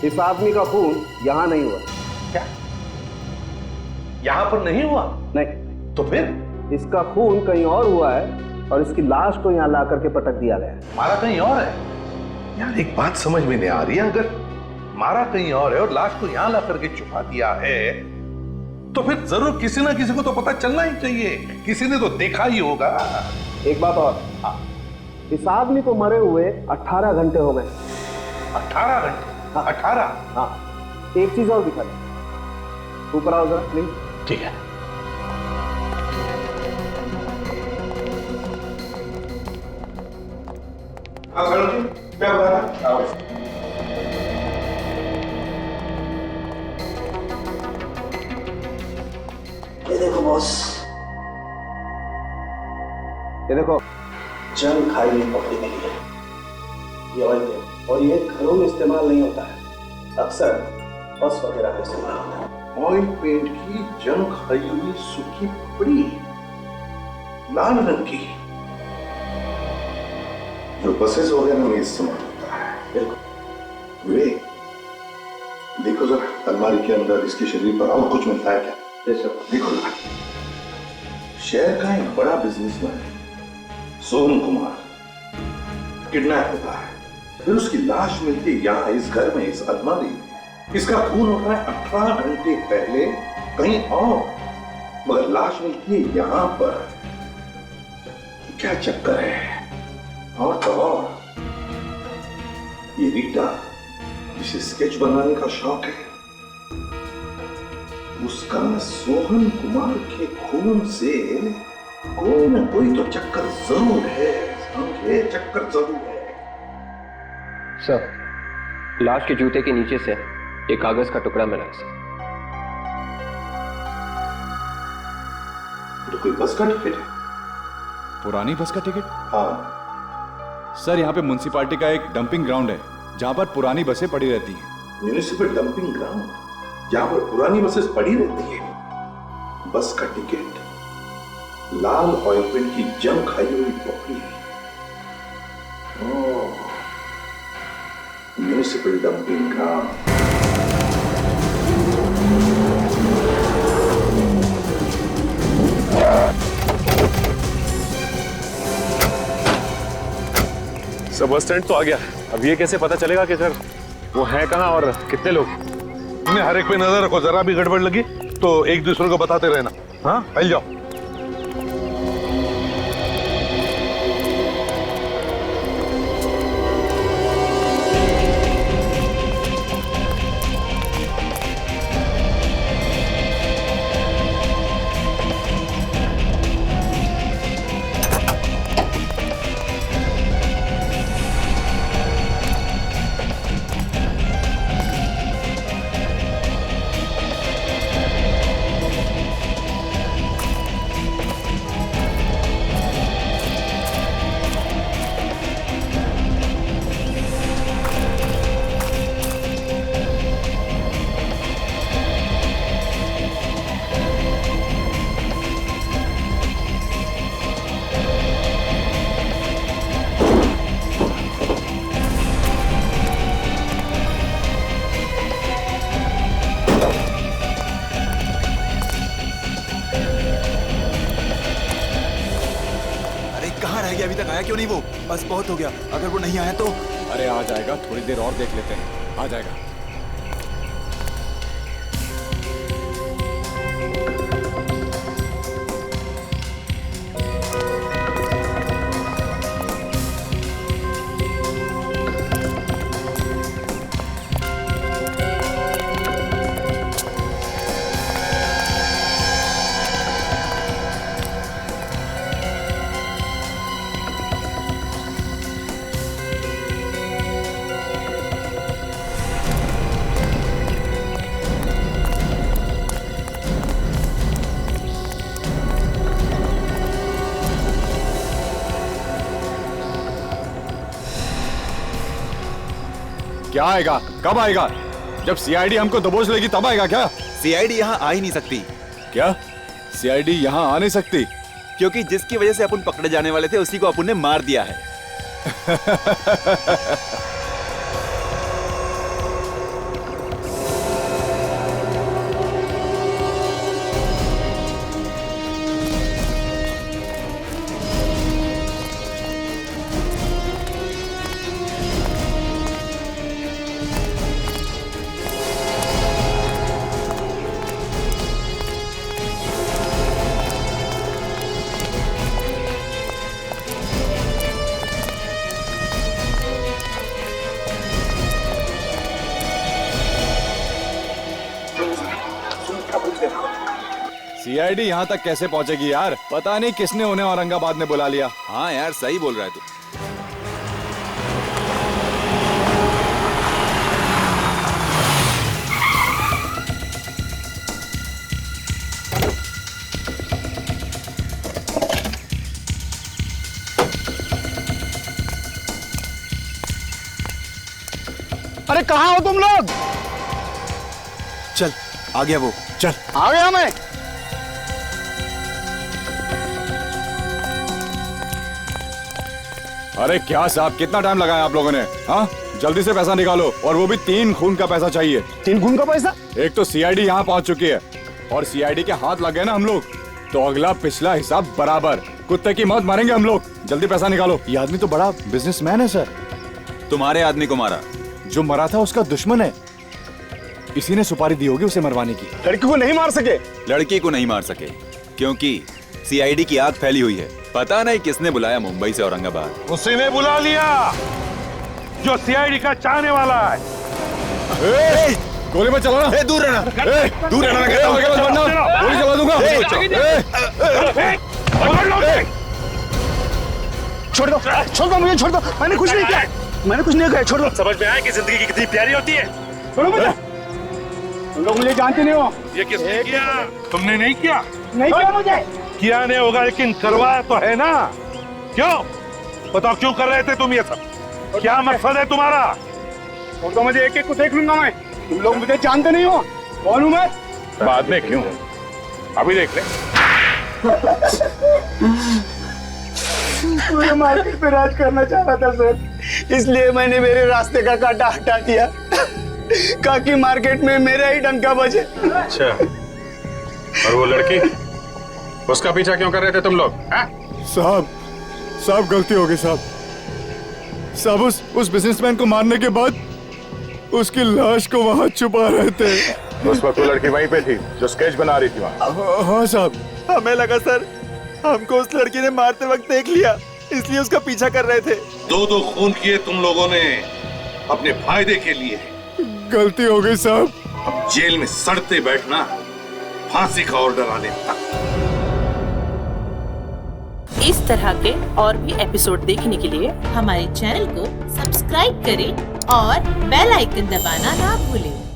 इस आदमी का खून यहाँ नहीं हुआ। क्या? यहाँ पर नहीं हुआ? नहीं। तो फिर? इसका खून कहीं और हुआ है और इसकी लाश को यहाँ ला करके पटक दिया गया है। मारा कहीं और है? यार एक बात समझ में नहीं आ रही है, अगर मारा कहीं और है और लाश को यहाँ ला करके छुपा दिया है तो फिर जरूर किसी ना किसी को तो पता चलना ही चाहिए। किसी ने तो देखा ही होगा। एक बात और, इस आदमी को मरे हुए 18 घंटे हो गए। 18 घंटे? हाँ। 18? हाँ। एक चीज और दिखा दे, ऊपर आओ जरा प्लीज। ठीक है। क्या बता? ये देखो बॉस, ये देखो, जंग खाई हुई पकड़ी मिली है। ये ऑयल पेंट, और ये घरों में इस्तेमाल नहीं होता है, अक्सर बस वगैरह में इस्तेमाल होता है। ऑयल पेंट की जंग खाई हुई सूखी पपड़ी, लाल रंग की, जो बसेस वगैरह में इस्तेमाल होता है। बिल्कुल। विवेक, देखो जरा अलमारी के अंदर इसके शरीर पर और कुछ मिलता है क्या? देखो ना, शहर का एक बड़ा बिजनेसमैन है सोहन कुमार, किडनैप होता है, फिर उसकी लाश मिलती है यहाँ इस घर में, इस अलमारी में। इसका खून होता है 18 घंटे पहले कहीं और, मगर लाश मिलती है यहाँ पर। क्या चक्कर है? और तो और ये रीटा जिसे स्केच बनाने का शौक है, उसका सोहन कुमार के खून से कोई कोई ना कोई तो चक्कर जरूर है, समझे? चक्कर जरूर है। सर, लाश के जूते के नीचे से एक कागज का टुकड़ा मिला है सर। तो कोई बस का टिकट है? पुरानी बस का टिकट? हाँ सर, यहाँ पे म्युनिसिपालिटी का एक डंपिंग ग्राउंड है जहाँ पर पुरानी बसें पड़ी रहती हैं। म्यूनिसिपल डंपिंग ग्राउंड जहाँ पर पुरानी बसेस पड़ी रहती है। बस का टिकट लाल ऑयल पेंट की जंग खाई हुई पकड़ी है। Municipal dumping ground. Sir, bus stand तो आ गया। अब ये कैसे पता चलेगा कि सर वो है कहाँ और कितने लोग? तुमने हर एक पे नजर रखो, जरा भी गड़बड़ लगी तो एक दूसरे को बताते रहना। हाँ, फैल जाओ। अभी तक आया क्यों नहीं वो? बस बहुत हो गया, अगर वो नहीं आया तो। अरे आ जाएगा, थोड़ी देर और देख लेते हैं, आ जाएगा। क्या आएगा? कब आएगा? जब सीआईडी हमको दबोच लेगी तब आएगा क्या? सीआईडी यहाँ आ ही नहीं सकती। क्या सीआईडी यहाँ आ नहीं सकती? क्योंकि जिसकी वजह से अपन पकड़े जाने वाले थे उसी को अपन ने मार दिया है। सीआईडी यहाँ तक कैसे पहुँचेगी यार? पता नहीं किसने उन्हें औरंगाबाद में बुला लिया। हाँ यार, सही बोल रहा है तू। अरे कहाँ हो तुम लोग? चल, आ गया वो। चल, आ गया मैं। अरे क्या साहब, कितना टाइम लगाया आप लोगों ने? हाँ, जल्दी से पैसा निकालो, और वो भी 3 खून का पैसा चाहिए। 3 खून का पैसा? एक तो सीआईडी यहाँ पहुँच चुकी है, और सीआईडी के हाथ लग गए ना हम लोग, तो अगला पिछला हिसाब बराबर। कुत्ते की मौत मारेंगे हम लोग। जल्दी पैसा निकालो। ये आदमी तो बड़ा बिजनेसमैन है सर। तुम्हारे आदमी को मारा? जो मरा था उसका दुश्मन है, इसी ने सुपारी दी होगी उसे मरवाने की। लड़की को नहीं मार सके? लड़की को नहीं मार सके क्योंकि सीआईडी की आग फैली हुई है। पता नहीं किसने बुलाया मुंबई से औरंगाबाद। उसी ने बुला लिया जो सीआईडी का चाहने वाला है। गोली मत चलाना। दूर रहना, दूर रहना। गोली चला दूंगा। छोड़ दो मुझे, छोड़ दो। मैंने कुछ नहीं किया, मैंने कुछ नहीं किया, छोड़ दो। समझ में आया कि जिंदगी कितनी प्यारी होती है। छोड़ो मुझे, तुम लोग मुझे जानते नहीं हो। ये किसने किया? तुमने नहीं किया? नहीं किया मुझे। किया नहीं होगा, लेकिन करवाया तो है ना। क्यों बताओ, क्यों कर रहे थे तुम ये सब? क्या मकसद है तुम्हारा? छोड़ दो मुझे, एक एक को देख लूंगा मैं। तुम लोग मुझे जानते नहीं हो, कौन हूँ मैं? बाद में क्यों, अभी देख ले। पूरे मार्केट पे राज करना चाह रहा था सर, इसलिए मैंने मेरे रास्ते का कांटा हटा दिया, ताकि मार्केट में मेरा ही डंका बजे। अच्छा, और वो लड़की, उसका पीछा क्यों कर रहे थे तुम लोग? साहब गलती हो गई साहब। उस बिजनेसमैन को मारने के बाद उसकी लाश को वहाँ छुपा रहे थे। उस वक्त वो लड़की वहीं पे थी जो स्केच बना रही थी वहाँ। हाँ साहब। हमें लगा सर, हमको उस लड़की ने मारते वक्त देख लिया, इसलिए उसका पीछा कर रहे थे। दो खून किए तुम लोगों ने अपने फायदे के लिए। गलती हो गई साहब। अब जेल में सड़ते बैठना, फांसी का ऑर्डर आने तक। इस तरह के और भी एपिसोड देखने के लिए हमारे चैनल को सब्सक्राइब करें और बेल आइकन दबाना ना भूलें।